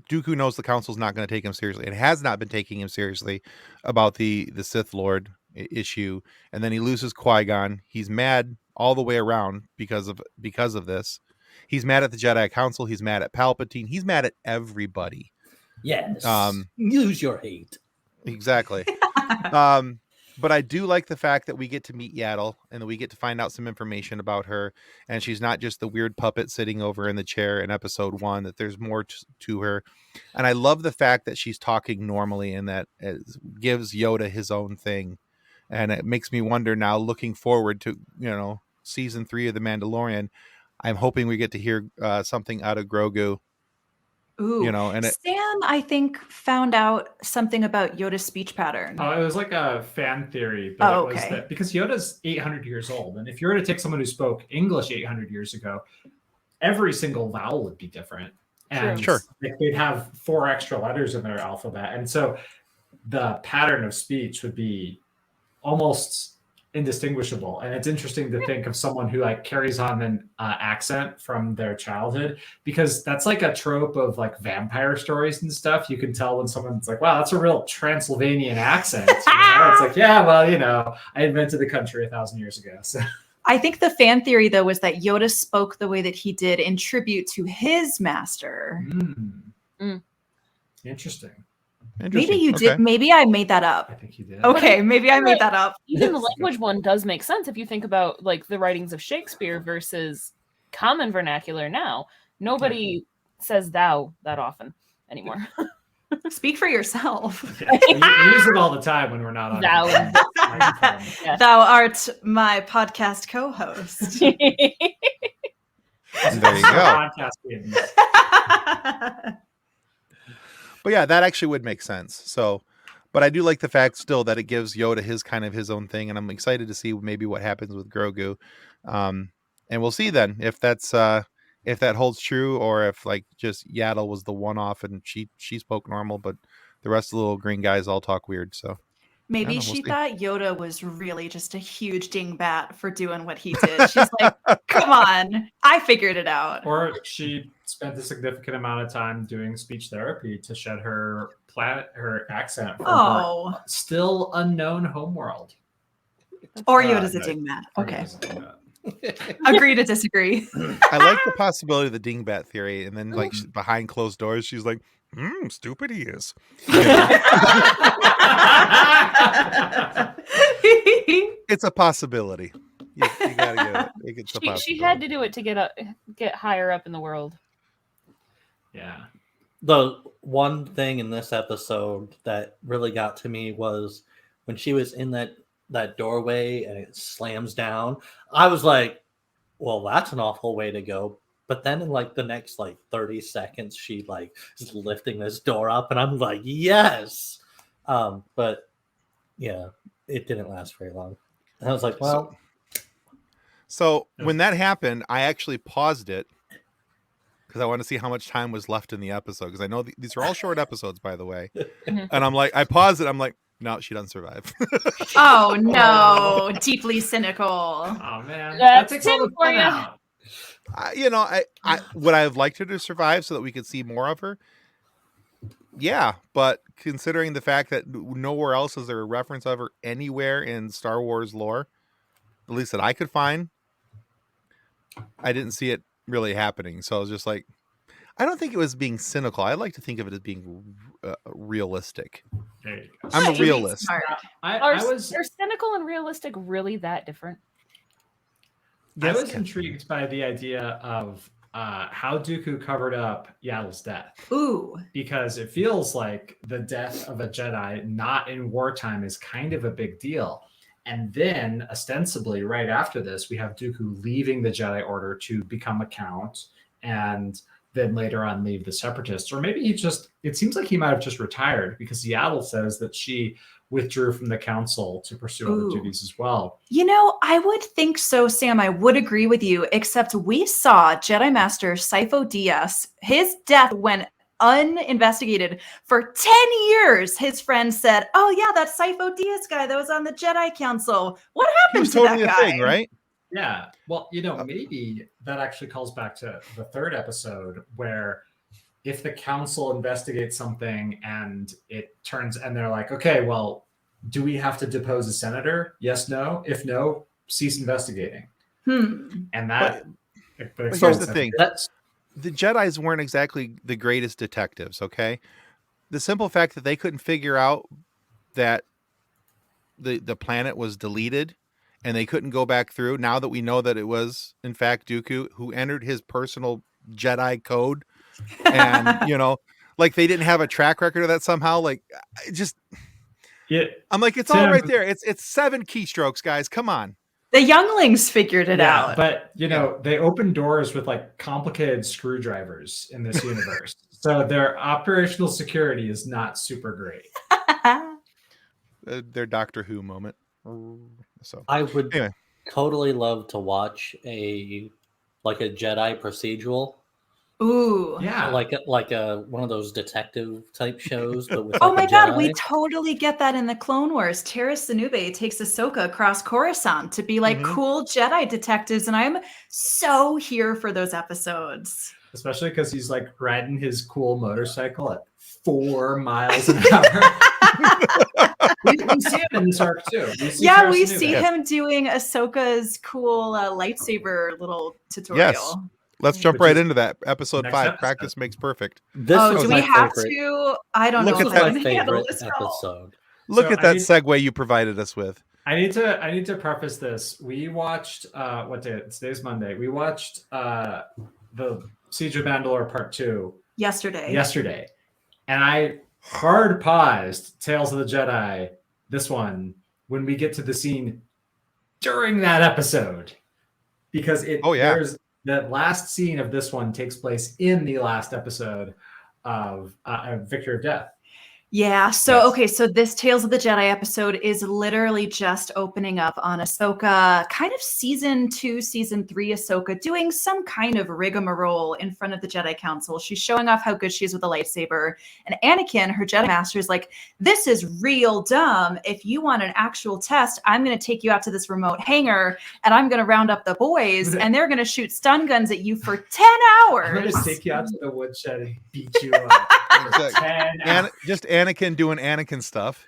Dooku knows the council's not going to take him seriously. It has not been taking him seriously about the Sith Lord issue, and then he loses Qui-Gon. He's mad all the way around because of this. He's mad at the Jedi Council. He's mad at Palpatine. He's mad at everybody. Yes. Use your hate. Exactly. But I do like the fact that we get to meet Yaddle and that we get to find out some information about her, and she's not just the weird puppet sitting over in the chair in episode 1, that there's more to her. And I love the fact that she's talking normally and that it gives Yoda his own thing. And it makes me wonder now, looking forward to, season 3 of The Mandalorian, I'm hoping we get to hear something out of Grogu. Ooh, Sam, I think, found out something about Yoda's speech pattern. Oh, it was like a fan theory, but it was that because Yoda's 800 years old, and if you were to take someone who spoke English 800 years ago, every single vowel would be different. And they'd have 4 extra letters in their alphabet. And so the pattern of speech would be almost indistinguishable. And it's interesting to think of someone who like carries on an accent from their childhood, because that's like a trope of like vampire stories and stuff. You can tell when someone's like, wow, that's a real Transylvanian accent. It's like, yeah, well, I invented the country 1,000 years ago. So I think the fan theory, though, was that Yoda spoke the way that he did in tribute to his master. Interesting. Maybe you did. Maybe I made that up. I think you did. Okay, maybe I made that up. Even the language one does make sense if you think about like the writings of Shakespeare versus common vernacular now. Nobody says thou that often anymore. Speak for yourself. Yeah, we use it all the time when we're not on. Thou art my podcast co-host. There you go. But yeah, that actually would make sense. So, but I do like the fact still that it gives Yoda his own thing, and I'm excited to see maybe what happens with Grogu. And we'll see then if that holds true, or if like just Yaddle was the one-off and she spoke normal, but the rest of the little green guys all talk weird. So maybe she thought Yoda was really just a huge dingbat for doing what he did. She's like, come on, I figured it out. Or she spent a significant amount of time doing speech therapy to shed her accent from her still unknown homeworld. Or Yoda's a dingbat. Okay. Agree to disagree. I like the possibility of the dingbat theory, and then like behind closed doors, she's like, stupid he is. It's a possibility. You gotta get it. She had to do it to get higher up in the world. Yeah. The one thing in this episode that really got to me was when she was in that doorway and it slams down. I was like, well, that's an awful way to go. But then in like the next 30 seconds, she is lifting this door up, and I'm like, yes. But yeah, it didn't last very long. And I was like, well. So when that happened, I actually paused it because I want to see how much time was left in the episode. Because I know these are all short episodes, by the way. And I'm like, I paused it. I'm like, no, she doesn't survive. Oh no, deeply cynical. Oh man, that's takes all the fun out. I would I have liked her to survive so that we could see more of her? Yeah, but considering the fact that nowhere else is there a reference of her anywhere in Star Wars lore, at least that I could find, I didn't see it really happening. So I was just like, I don't think it was being cynical. I like to think of it as being realistic. There you go. I'm a realist. Are cynical and realistic really that different? Yes, I was intrigued by the idea of how Dooku covered up Yaddle's death. Ooh. Because it feels like the death of a Jedi not in wartime is kind of a big deal. And then, ostensibly, right after this, we have Dooku leaving the Jedi Order to become a Count, and then later on leave the Separatists. Or maybe it seems like he might have just retired, because Yaddle says that she withdrew from the council to pursue other duties as well. I would think so, Sam. I would agree with you, except we saw Jedi Master Sifo Dyas. His death went uninvestigated for 10 years. His friend said, oh yeah, that Sifo Dyas guy that was on the Jedi Council. What happened to totally that guy? A thing, right? Yeah. Well, maybe that actually calls back to the third episode, where if the council investigates something and they're like, okay, well, do we have to depose a senator? Yes, no. If no, cease investigating. And that. But here's the thing. The Jedis weren't exactly the greatest detectives, okay? The simple fact that they couldn't figure out that the planet was deleted and they couldn't go back through, now that we know that it was, in fact, Dooku who entered his personal Jedi code, and, they didn't have a track record of that somehow. I'm like, it's all right there. It's 7 keystrokes, guys. Come on. The younglings figured it out. But, they open doors with complicated screwdrivers in this universe. So their operational security is not super great. Their Doctor Who moment. So I would totally love to watch a Jedi procedural. Ooh, yeah, like a one of those detective type shows, but with oh my god, we totally get that in the Clone Wars. Tara Sinube takes Ahsoka across Coruscant to be cool Jedi detectives, and I'm so here for those episodes. Especially because he's riding his cool motorcycle at 4 miles an hour. we see him in this arc too. We see him doing Ahsoka's cool lightsaber little tutorial. Yes. Let's jump right into that. Episode 5, Practice Makes Perfect. Do we have to? I don't know. Look at my favorite episode. Look at that segue you provided us with. I need to preface this. We watched what day? Today's Monday. We watched the Siege of Mandalore Part 2 yesterday. And I hard paused Tales of the Jedi, this one, when we get to the scene during that episode. Because there's the last scene of this one takes place in the last episode of Victory of Death. Yeah. So, okay. So this Tales of the Jedi episode is literally just opening up on Ahsoka, kind of season 2, season 3 Ahsoka doing some kind of rigmarole in front of the Jedi Council. She's showing off how good she is with a lightsaber. And Anakin, her Jedi Master, is like, this is real dumb. If you want an actual test, I'm going to take you out to this remote hangar and I'm going to round up the boys and they're going to shoot stun guns at you for 10 hours. I'm going to take you out to the woodshed and beat you up. Just Anakin doing Anakin stuff.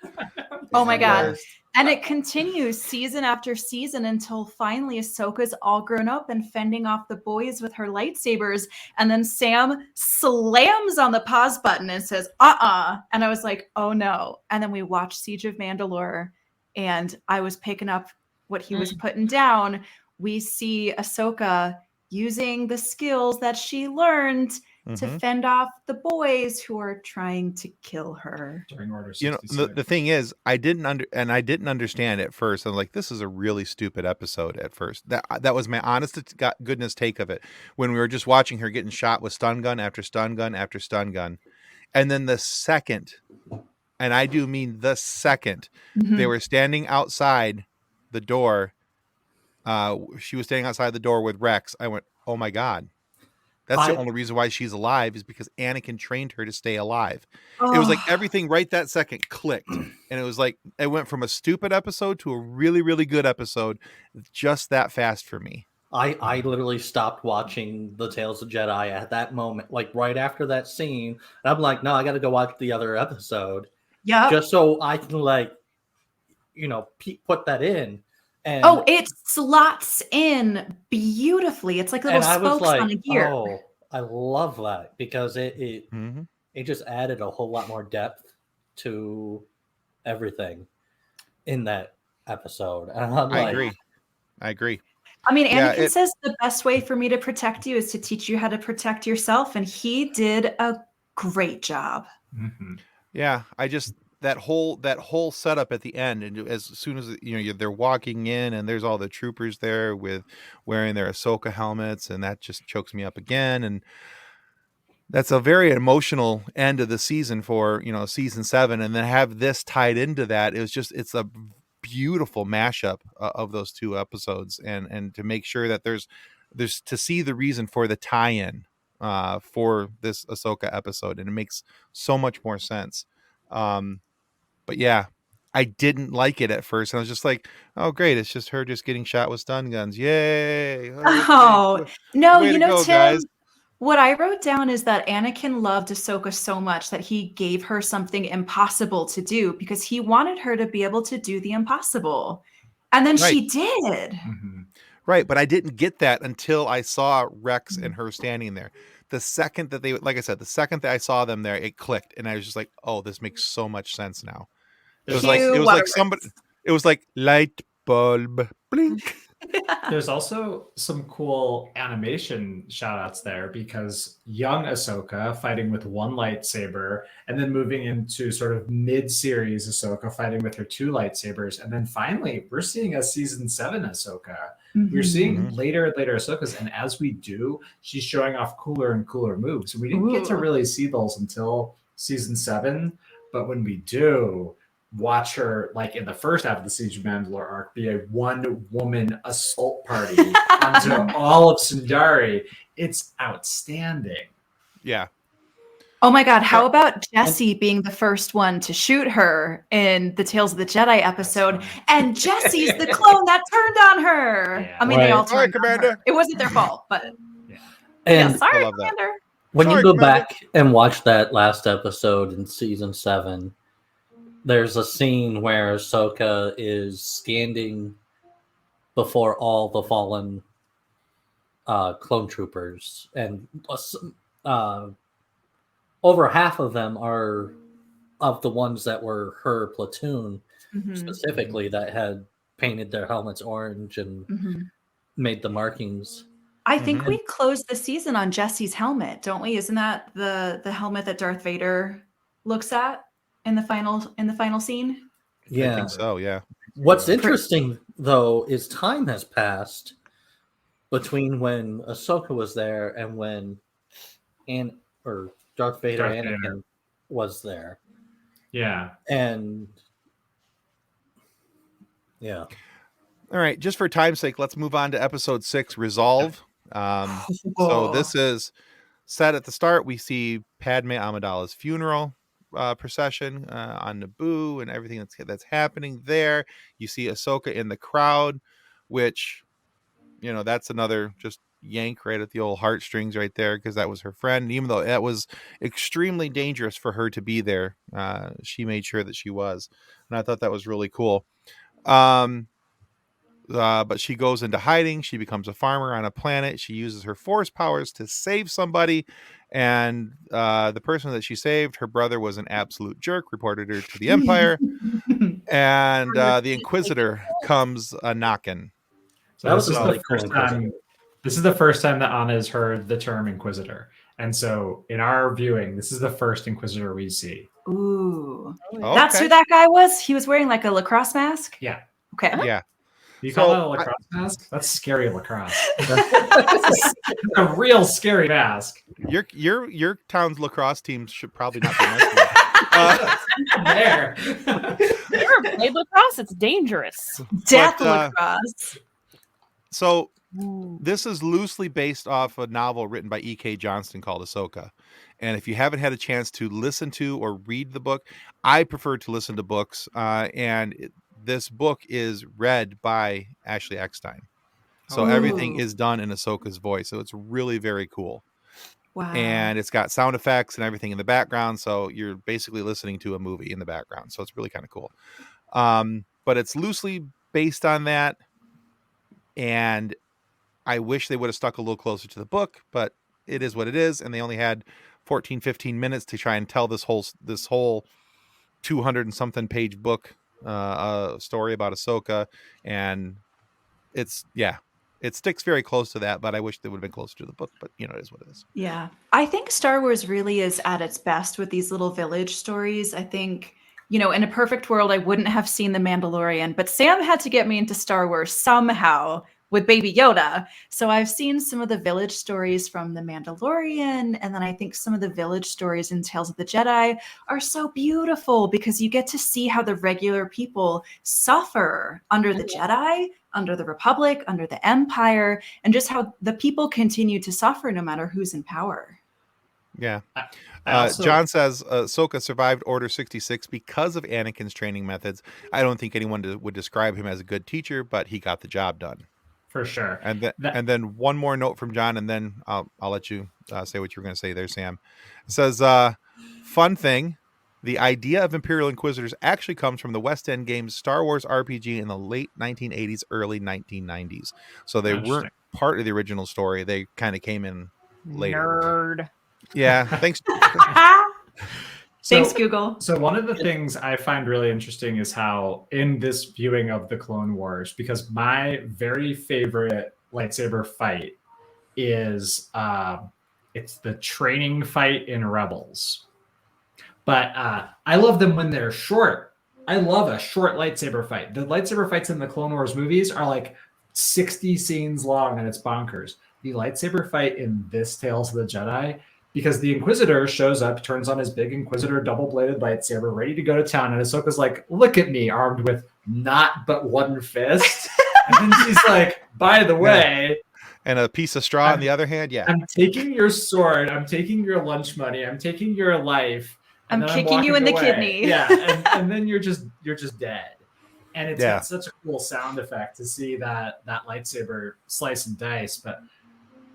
Oh my God. And it continues season after season until finally Ahsoka's all grown up and fending off the boys with her lightsabers. And then Sam slams on the pause button and says, And I was like, oh no. And then we watched Siege of Mandalore and I was picking up what he was putting down. We see Ahsoka using the skills that she learned to fend off the boys who are trying to kill her. During Order 66. The thing is, I didn't understand at first. I'm like, this is a really stupid episode at first. That was my honest to goodness take of it. When we were just watching her getting shot with stun gun after stun gun after stun gun. And then the second, and I do mean the second, they were standing outside the door. She was standing outside the door with Rex. I went, oh my God. That's the only reason why she's alive is because Anakin trained her to stay alive. It was like everything right that second clicked. And it was like, it went from a stupid episode to a really, really good episode just that fast for me. I literally stopped watching the Tales of Jedi at that moment, like right after that scene. And I'm like, no, I got to go watch the other episode. Yeah. Just so I can put that in. And it slots in beautifully. It's like little spokes on a gear. Oh, I love that because it just added a whole lot more depth to everything in that episode. And I agree. I mean, Anakin says the best way for me to protect you is to teach you how to protect yourself, and he did a great job. Yeah, that whole setup at the end, and as soon as they're walking in and there's all the troopers there with wearing their Ahsoka helmets, and that just chokes me up again. And that's a very emotional end of the season for season 7, and then have this tied into that. It's a beautiful mashup of those two episodes, and to make sure that there's to see the reason for the tie-in for this Ahsoka episode, and it makes so much more sense. But yeah, I didn't like it at first. And I was just like, oh, great. It's just her just getting shot with stun guns. Yay. Oh, no, Tim, guys. What I wrote down is that Anakin loved Ahsoka so much that he gave her something impossible to do because he wanted her to be able to do the impossible. And then she did. Right. But I didn't get that until I saw Rex and her standing there. The second that the second that I saw them there, it clicked. And I was just like, oh, this makes so much sense now. It was like light bulb blink. There's also some cool animation shout outs there because young Ahsoka fighting with one lightsaber and then moving into sort of mid-series Ahsoka fighting with her 2 lightsabers. And then finally, we're seeing a season 7 Ahsoka. We're seeing later Ahsokas. And as we do, she's showing off cooler and cooler moves. We didn't get to really see those until season 7. But when we do, watch her, like in the first half of the Siege of Mandalore arc, be a one-woman assault party onto all of Sundari. It's outstanding. Yeah. Oh my God, how about Jesse being the first one to shoot her in the Tales of the Jedi episode? And Jesse's the clone that turned on her. Yeah. I mean, they all turned on her. It wasn't their fault, but sorry, Commander. When you go back and watch that last episode in season 7, there's a scene where Ahsoka is standing before all the fallen clone troopers, and over half of them are of the ones that were her platoon, specifically, that had painted their helmets orange and made the markings. I think we closed the season on Jesse's helmet, don't we? Isn't that the helmet that Darth Vader looks at? in the final scene? Yeah, I think so. Yeah. What's interesting though is time has passed between when Ahsoka was there and when Darth Vader Anakin was there. Yeah. And yeah. All right, just for time's sake, let's move on to episode 6, Resolve. So this is set at the start. We see Padme Amidala's funeral procession on Naboo and everything that's happening there. You see Ahsoka in the crowd, which, you know, that's another just yank right at the old heartstrings right there, because that was her friend. Even though that was extremely dangerous for her to be there, she made sure that she was, and I thought that was really cool. But she goes into hiding. She becomes a farmer on a planet. She uses her force powers to save somebody, and the person that she saved, her brother, was an absolute jerk, reported her to the Empire, and the Inquisitor comes knocking. So this is the first time that Anna has heard the term Inquisitor. And so in our viewing, this is the first Inquisitor we see. Ooh. Oh, That's who that guy was? He was wearing like a lacrosse mask? Yeah. Okay. Yeah. You call that a lacrosse mask? That's scary lacrosse. That's a real scary mask. Your town's lacrosse team should probably not be nice. There. Never played lacrosse. It's dangerous. Death lacrosse. So this is loosely based off a novel written by E.K. Johnston called Ahsoka. And if you haven't had a chance to listen to or read the book, I prefer to listen to books. This book is read by Ashley Eckstein. So everything is done in Ahsoka's voice. So it's really very cool. Wow. And it's got sound effects and everything in the background. So you're basically listening to a movie in the background. So it's really kind of cool. But it's loosely based on that. And I wish they would have stuck a little closer to the book, but it is what it is. And they only had 14, 15 minutes to try and tell this whole 200 and something page book story about Ahsoka, and it sticks very close to that, but I wish they would have been closer to the book, but you know, it is what it is. Yeah. I think Star Wars really is at its best with these little village stories. I think, you know, in a perfect world, I wouldn't have seen The Mandalorian, but Sam had to get me into Star Wars somehow with Baby Yoda. So I've seen some of the village stories from The Mandalorian, and then I think some of the village stories in Tales of the Jedi are so beautiful because you get to see how the regular people suffer under the Jedi, under the Republic, under the Empire, and just how the people continue to suffer no matter who's in power. Yeah. John says Ahsoka survived Order 66 because of Anakin's training methods. I don't think anyone would describe him as a good teacher, but he got the job done. For sure. And then one more note from John, and then I'll let you say what you were going to say there, Sam. It says, fun thing, the idea of Imperial Inquisitors actually comes from the West End games Star Wars RPG in the late 1980s, early 1990s. So they weren't part of the original story. They kind of came in later. Nerd. Yeah, thanks. Thanks, Google. So one of the things I find really interesting is how in this viewing of the Clone Wars, because my very favorite lightsaber fight is it's the training fight in Rebels. But I love them when they're short. I love a short lightsaber fight. The lightsaber fights in the Clone Wars movies are like 60 scenes long, and it's bonkers. The lightsaber fight in this Tales of the Jedi, because the Inquisitor shows up, turns on his big Inquisitor double-bladed lightsaber, ready to go to town, and Ahsoka's like, look at me, armed with not but one fist. And then she's like, by the way... And a piece of straw on the other hand, yeah. I'm taking your sword, I'm taking your lunch money, I'm taking your life. I'm kicking you in the kidney. Yeah, and then you're just dead. And it's got such a cool sound effect to see that lightsaber slice and dice, but...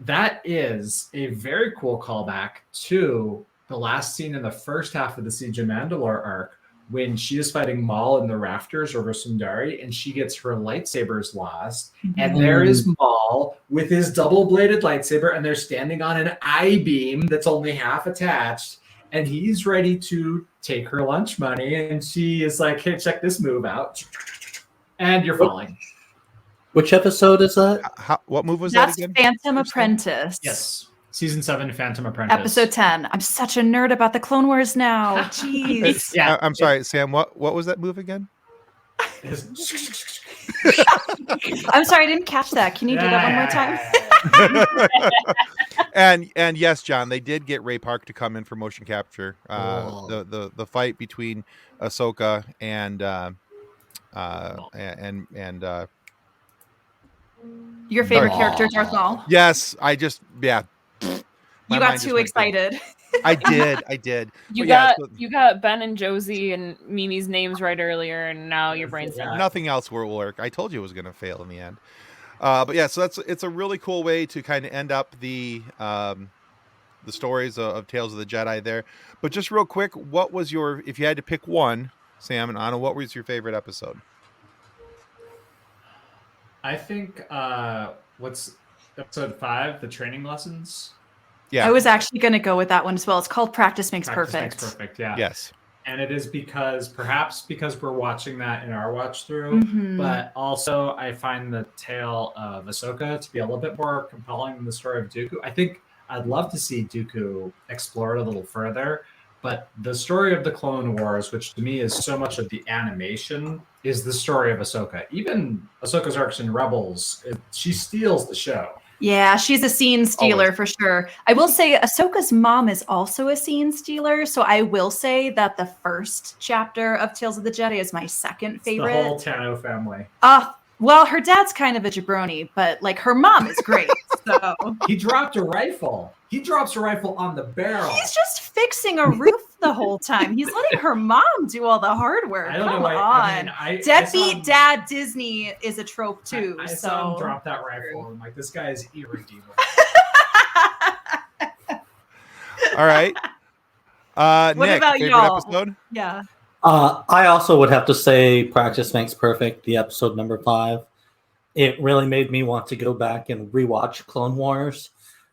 That is a very cool callback to the last scene in the first half of the Siege of Mandalore arc when she is fighting Maul in the rafters over Sundari and she gets her lightsabers lost. Mm-hmm. And there is Maul with his double-bladed lightsaber and they're standing on an I-beam that's only half attached and he's ready to take her lunch money and she is like, hey, check this move out. And you're falling. Which episode is that? What move was that again? Phantom Apprentice. Yes. Season 7, Phantom Apprentice. Episode 10. I'm such a nerd about the Clone Wars now. Jeez. Yeah, I'm sorry, Sam. What was that move again? I'm sorry, I didn't catch that. Can you do that one more time? and yes, John, they did get Ray Park to come in for motion capture. The fight between Ahsoka and your favorite character, Darth Maul. Yes, you got too excited. I did. You got Ben and Josie and Mimi's names right earlier, and now your brain's not. Nothing else will work. I told you it was going to fail in the end. But yeah, so it's a really cool way to kind of end up the stories of Tales of the Jedi there. But just real quick, what was if you had to pick one, Sam and Anna, what was your favorite episode? I think what's episode 5, the training lessons. Yeah, I was actually going to go with that one as well. It's called Practice Makes Perfect. Practice Makes Perfect, yeah. Yes. And it is because we're watching that in our watch through, but also I find the tale of Ahsoka to be a little bit more compelling than the story of Dooku. I think I'd love to see Dooku explored a little further, but the story of the Clone Wars, which to me is so much of the animation, is the story of Ahsoka. Even Ahsoka's arcs in Rebels, she steals the show. Yeah, she's a scene stealer for sure. I will say Ahsoka's mom is also a scene stealer. So I will say that the first chapter of Tales of the Jedi is my second favorite. The whole Tano family. Well, her dad's kind of a jabroni, but like her mom is great. So he dropped a rifle. He drops a rifle on the barrel. He's just fixing a roof the whole time. He's letting her mom do all the hard work. I don't Come know why. on. Deadbeat dad Disney is a trope too. I saw him drop that rifle. I'm like, this guy is irredeemable. All right. What Nick, about favorite y'all? episode? Yeah. I also would have to say Practice Makes Perfect, the episode number 5. It really made me want to go back and rewatch Clone Wars.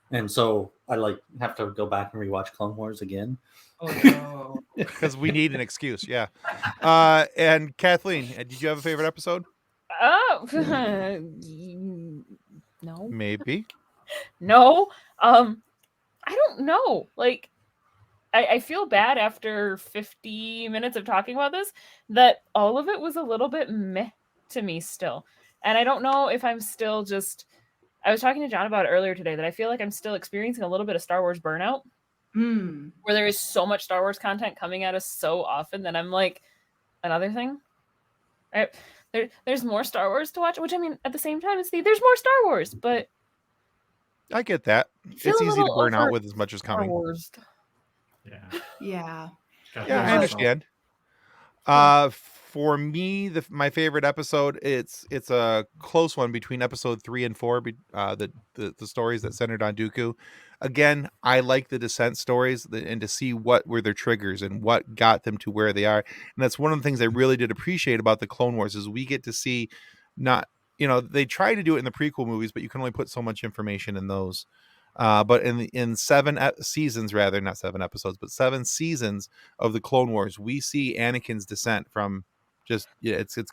And so I have to go back and rewatch Clone Wars again. Oh no. Because we need an excuse, yeah. And Kathleen, did you have a favorite episode? Oh, no. Maybe. No. I don't know. Like, I feel bad after 50 minutes of talking about this that all of it was a little bit meh to me still. And I don't know if I'm still I was talking to John about it earlier today that I feel like I'm still experiencing a little bit of Star Wars burnout. Where there is so much Star Wars content coming at us so often that I'm like, another thing? Right? There's more Star Wars to watch, which I mean, at the same time, there's more Star Wars, but I get that. It's easy to burn out with as much as coming. Yeah. I understand. For me, my favorite episode, it's a close one between episode 3 and 4. The stories that centered on Dooku. Again, I like the Descent stories and to see what were their triggers and what got them to where they are. And that's one of the things I really did appreciate about the Clone Wars is we get to see they try to do it in the prequel movies, but you can only put so much information in those. But in 7 seasons, rather, not 7 episodes, but 7 seasons of the Clone Wars, we see Anakin's descent from it's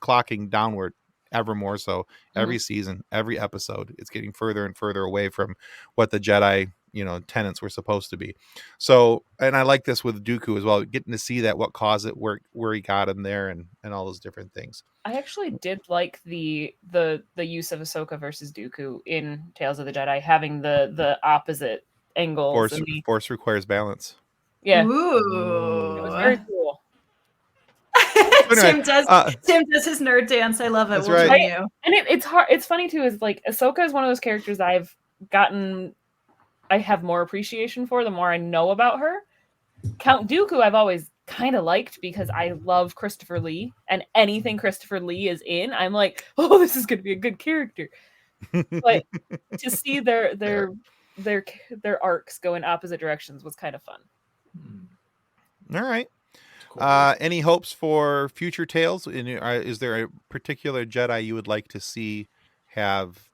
clocking downward ever more so every season, every episode. It's getting further and further away from what the Jedi, tenets were supposed to be. So, and I like this with Dooku as well, getting to see that, what caused it, where he got him there, and all those different things. I actually did like the use of Ahsoka versus Dooku in Tales of the Jedi, having the opposite angles. Force requires balance. Yeah. Ooh. It was very cool. Tim does his nerd dance. I love it. That's right. And it's hard. It's funny too. Is like Ahsoka is one of those characters I have more appreciation for the more I know about her. Count Dooku, I've always kind of liked because I love Christopher Lee, and anything Christopher Lee is in, I'm like, oh, this is going to be a good character. But to see their arcs go in opposite directions was kind of fun. All right. Cool. Any hopes for future tales? Is there a particular Jedi you would like to see have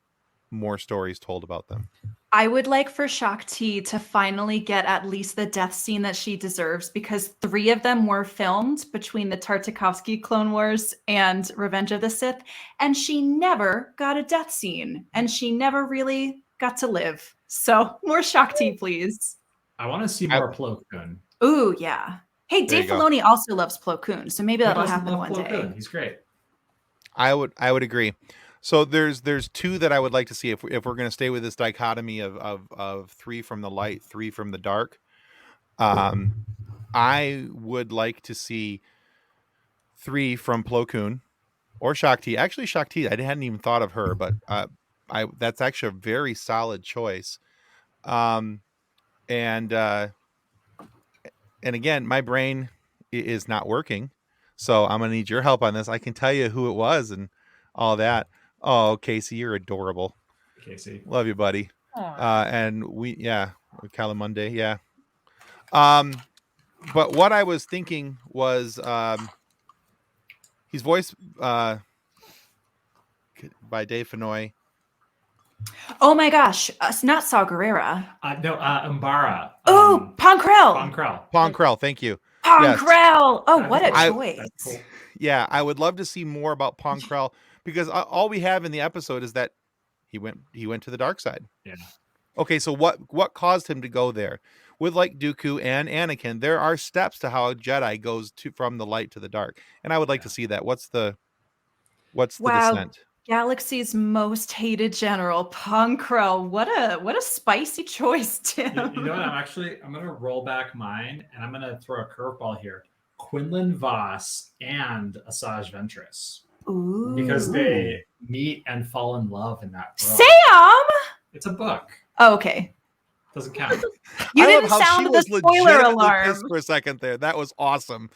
more stories told about them? I would like for Shakti to finally get at least the death scene that she deserves, because 3 of them were filmed between the Tartakovsky Clone Wars and Revenge of the Sith, and she never got a death scene, and she never really got to live. So more Shakti, please. I want to see more Plo Koon. Ooh, yeah. Hey, Dave Filoni also loves Plo Koon, so maybe that'll happen one day. He's great. I would agree. So there's two that I would like to see if we're going to stay with this dichotomy of 3 from the light, 3 from the dark. I would like to see 3 from Plo Koon or Shakti. Actually, Shakti, I hadn't even thought of her, but that's actually a very solid choice. And again, my brain is not working, so I'm gonna need your help on this. I can tell you who it was and all that. Oh, Casey, you're adorable. Casey, love you, buddy. And Calamunde, yeah. But what I was thinking was he's voiced by Dave Filoni. Oh my gosh, not Saw Gerrera. No, Umbara. Oh, Ponkrell. Ponkrell, thank you. Ponkrell. Yes. Oh, what a choice. Cool. Yeah, I would love to see more about Ponkrell because all we have in the episode is that he went to the dark side. Yeah. Okay, so what caused him to go there? With like Dooku and Anakin, there are steps to how a Jedi goes from the light to the dark, and I would like to see that. What's the descent? Galaxy's most hated general, Ponkrell. What a spicy choice, Tim. You know what? I'm gonna roll back mine, and I'm gonna throw a curveball here. Quinlan Vos and Asajj Ventress. Ooh. Because they meet and fall in love in that book. Sam! It's a book. Oh, okay. Doesn't count. You didn't sound the spoiler alarm for a second there. That was awesome.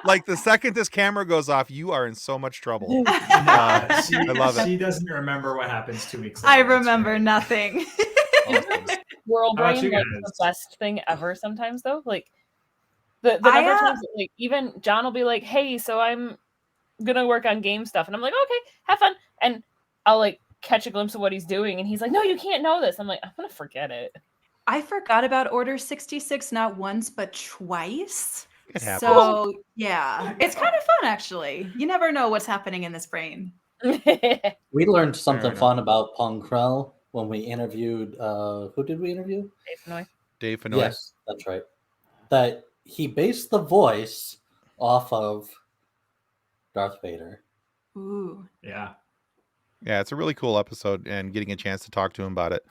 Like the second this camera goes off, you are in so much trouble. I love it. She doesn't remember what happens 2 weeks later. I remember nothing. Squirrel brain, like the best thing ever. Sometimes though, like the number of times, like even John will be like, "Hey, so I'm gonna work on game stuff," and I'm like, "Okay, have fun," and I'll like catch a glimpse of what he's doing, and he's like, "No, you can't know this." I'm like, "I'm gonna forget it." I forgot about Order 66 not once but twice. It happens. So yeah, it's kind of fun actually. You never know what's happening in this brain. We learned something fun about Ponkrell when we interviewed. Who did we interview? Dave Filoni. Yes, that's right. That he based the voice off of Darth Vader. Ooh. Yeah. Yeah, it's a really cool episode, and getting a chance to talk to him about it.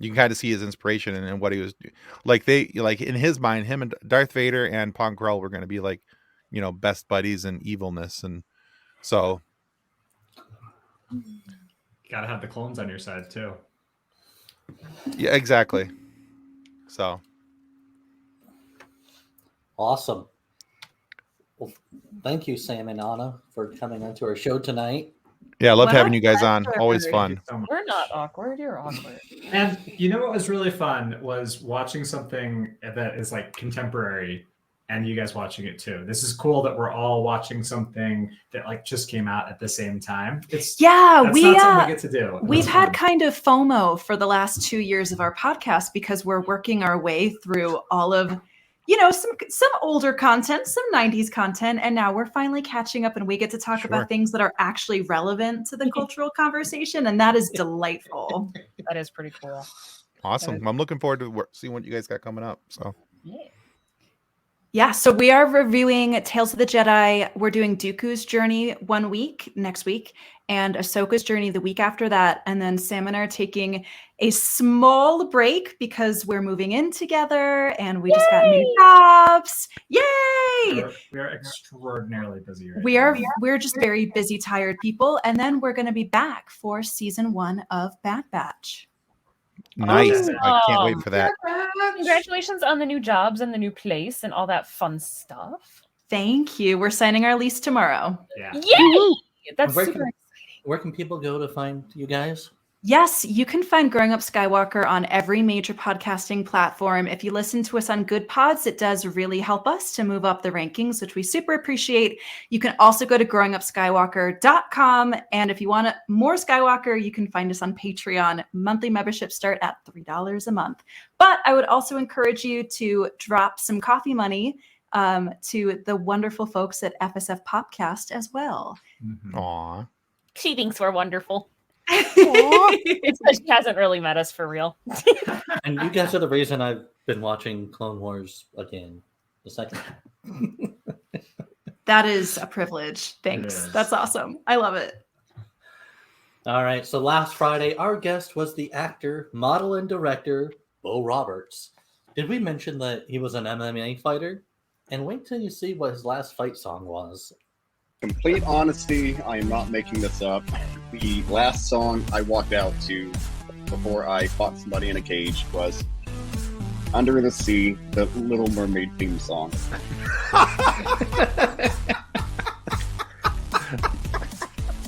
You can kind of see his inspiration and what he was like. In his mind, him and Darth Vader and Ponkrell were going to be like, best buddies in evilness, and so you gotta have the clones on your side too. Yeah, exactly. So awesome. Well, thank you, Sam and Anna, for coming onto our show tonight. Yeah, I love having you guys on. Always fun. We're not awkward. You're awkward. And you know what was really fun was watching something that is like contemporary and you guys watching it too. This is cool that we're all watching something that like just came out at the same time. That's not something we get to do. We've had kind of FOMO for the last 2 years of our podcast because we're working our way through all of some older content, some 90s content, and now we're finally catching up and we get to talk about things that are actually relevant to the cultural conversation, and that is delightful. That is pretty cool. Awesome. I'm looking forward to seeing what you guys got coming up. So yeah, so we are reviewing Tales of the Jedi. We're doing Dooku's journey 1 week next week, and Ahsoka's journey the week after that. And then Sam and I are taking a small break because we're moving in together and we just got new jobs. Yay! We are extraordinarily busy right now. We're just very busy, tired people. And then we're going to be back for season 1 of Bad Batch. Nice. I can't wait for that. Congratulations on the new jobs and the new place and all that fun stuff. Thank you. We're signing our lease tomorrow. Yeah. Yay! That's super exciting. Where can people go to find you guys? Yes, you can find Growing Up Skywalker on every major podcasting platform. If you listen to us on Good Pods, it does really help us to move up the rankings, which we super appreciate. You can also go to growingupskywalker.com. And if you want more Skywalker, you can find us on Patreon. Monthly memberships start at $3 a month. But I would also encourage you to drop some coffee money to the wonderful folks at FSF PopCast as well. Aw. She thinks we're wonderful. It's because she hasn't really met us for real. And you guys are the reason I've been watching Clone Wars again. The second. That is a privilege. Thanks. That's awesome. I love it. All right. So last Friday, our guest was the actor, model, and director, Bo Roberts. Did we mention that he was an MMA fighter? And wait till you see what his last fight song was. Complete honesty, I am not making this up. The last song I walked out to before I fought somebody in a cage was Under the Sea, the Little Mermaid theme song.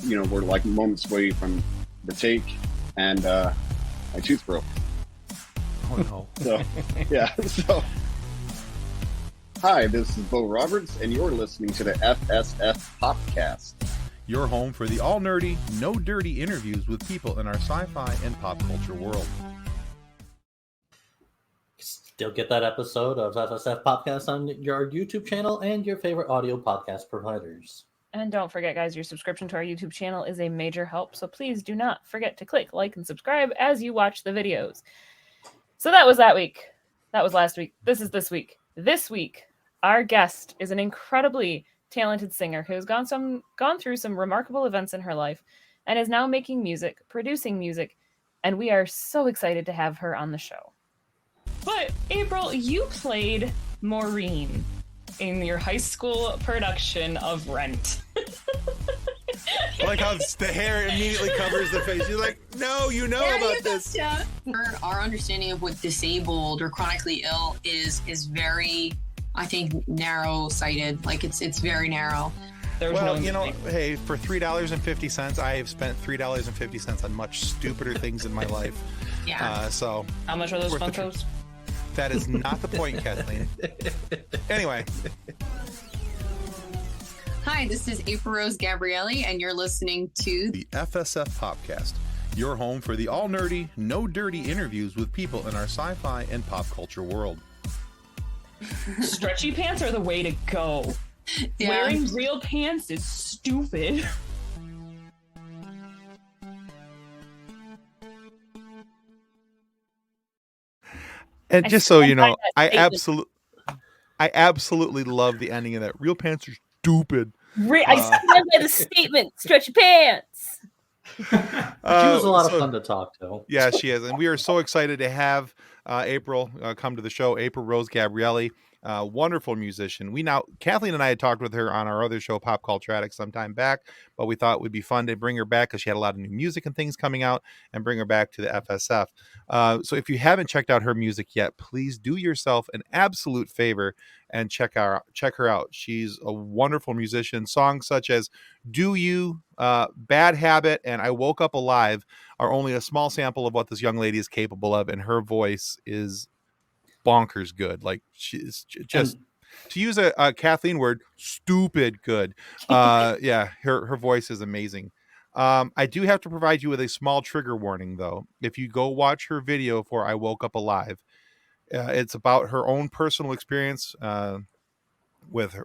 You know, we're like moments away from the take, and my tooth broke. Oh no. So, yeah, so... Hi, this is Bo Roberts, and you're listening to the FSF PopCast. Your home for the all-nerdy, no-dirty interviews with people in our sci-fi and pop culture world. Still get that episode of FSF PopCast on your YouTube channel and your favorite audio podcast providers. And don't forget, guys, your subscription to our YouTube channel is a major help, so please do not forget to click like and subscribe as you watch the videos. So that was that week. That was last week. This is this week. This week, our guest is an incredibly talented singer who has gone through some remarkable events in her life and is now making music, producing music, and we are so excited to have her on the show. But April, you played Maureen in your high school production of Rent. I like how the hair immediately covers the face. You're like, no, you know about this. Our understanding of what disabled or chronically ill is very, I think, narrow-sighted. Like it's very narrow. Well, you know, hey, for $3.50, I have spent $3.50 on much stupider things in my life. Yeah. So how much are those Funkos? That is not the point, Kathleen. Anyway. Hi, this is April Rose Gabrielli, and you're listening to the FSF PopCast, your home for the all-nerdy, no-dirty interviews with people in our sci-fi and pop culture world. Stretchy pants are the way to go. Yeah. Wearing real pants is stupid. And just so you know, I absolutely love the ending of that. Real pants are stupid. I stand by the statement. Stretchy pants. She was a lot of fun to talk to. Yeah, she is, and we are so excited to have April come to the show. April Rose Gabrielli, wonderful musician. Kathleen and I had talked with her on our other show, Pop Culture Addict, some time back, but we thought it would be fun to bring her back because she had a lot of new music and things coming out, and bring her back to the FSF. So if you haven't checked out her music yet, please do yourself an absolute favor and check her out. She's a wonderful musician. Songs such as "Do You," "Bad Habit," and "I Woke Up Alive" are only a small sample of what this young lady is capable of, and her voice is bonkers good. Like, she's just, to use a Kathleen word, stupid good. Yeah, her voice is amazing. I do have to provide you with a small trigger warning, though. If you go watch her video for "I Woke Up Alive," it's about her own personal experience with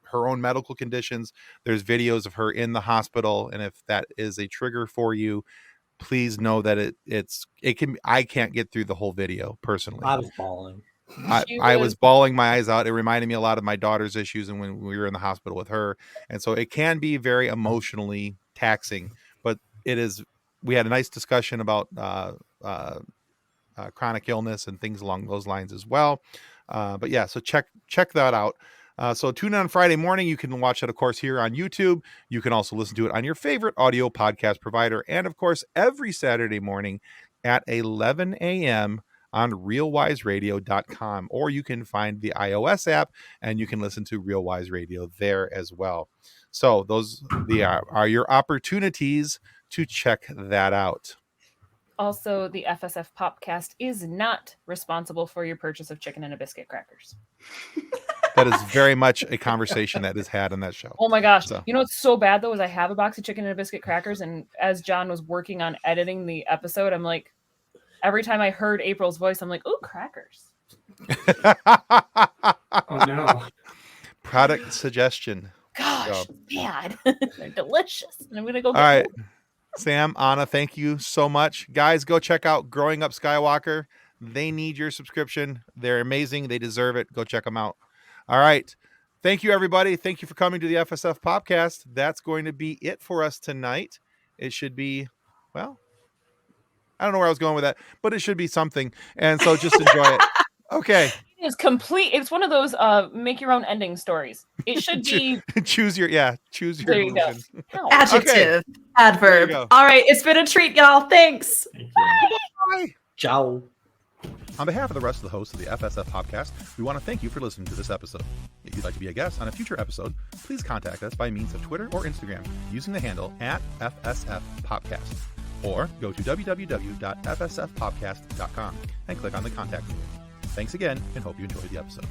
her own medical conditions. There's videos of her in the hospital, and if that is a trigger for you, please know that I can't get through the whole video personally. I was bawling. I was bawling my eyes out. It reminded me a lot of my daughter's issues and when we were in the hospital with her. And so it can be very emotionally taxing, but we had a nice discussion about chronic illness and things along those lines as well. But yeah, so check that out. So tune in on Friday morning. You can watch it, of course, here on YouTube. You can also listen to it on your favorite audio podcast provider. And of course, every Saturday morning at 11 a.m. on realwiseradio.com, or you can find the iOS app and you can listen to Real Wise Radio there as well. So those are your opportunities to check that out. Also, the FSF PopCast is not responsible for your purchase of chicken and a biscuit crackers. That is very much a conversation that is had on that show. Oh my gosh. So. You know what's so bad, though, is I have a box of chicken and a biscuit crackers, and as John was working on editing the episode, I'm like, every time I heard April's voice, I'm like, ooh, crackers. Oh, no. Product suggestion. Gosh, bad. They're delicious. And I'm going to go get All right. more. Sam, Anna, thank you so much. Guys, go check out Growing Up Skywalker. They need your subscription. They're amazing. They deserve it. Go check them out. All right. Thank you, everybody. Thank you for coming to the FSF PopCast. That's going to be it for us tonight. It should be, well, I don't know where I was going with that, but it should be something. And so just enjoy it. Okay. It is complete. It's one of those make your own ending stories. It should be choose your there you go. Adjective, okay. adverb. All right, it's been a treat, y'all. Thanks. Bye. Ciao. On behalf of the rest of the hosts of the FSF Podcast, we want to thank you for listening to this episode. If you'd like to be a guest on a future episode, please contact us by means of Twitter or Instagram using the handle @FSF PopCast, or go to www.fsfpopcast.com and click on the contact link. Thanks again, and hope you enjoyed the episode.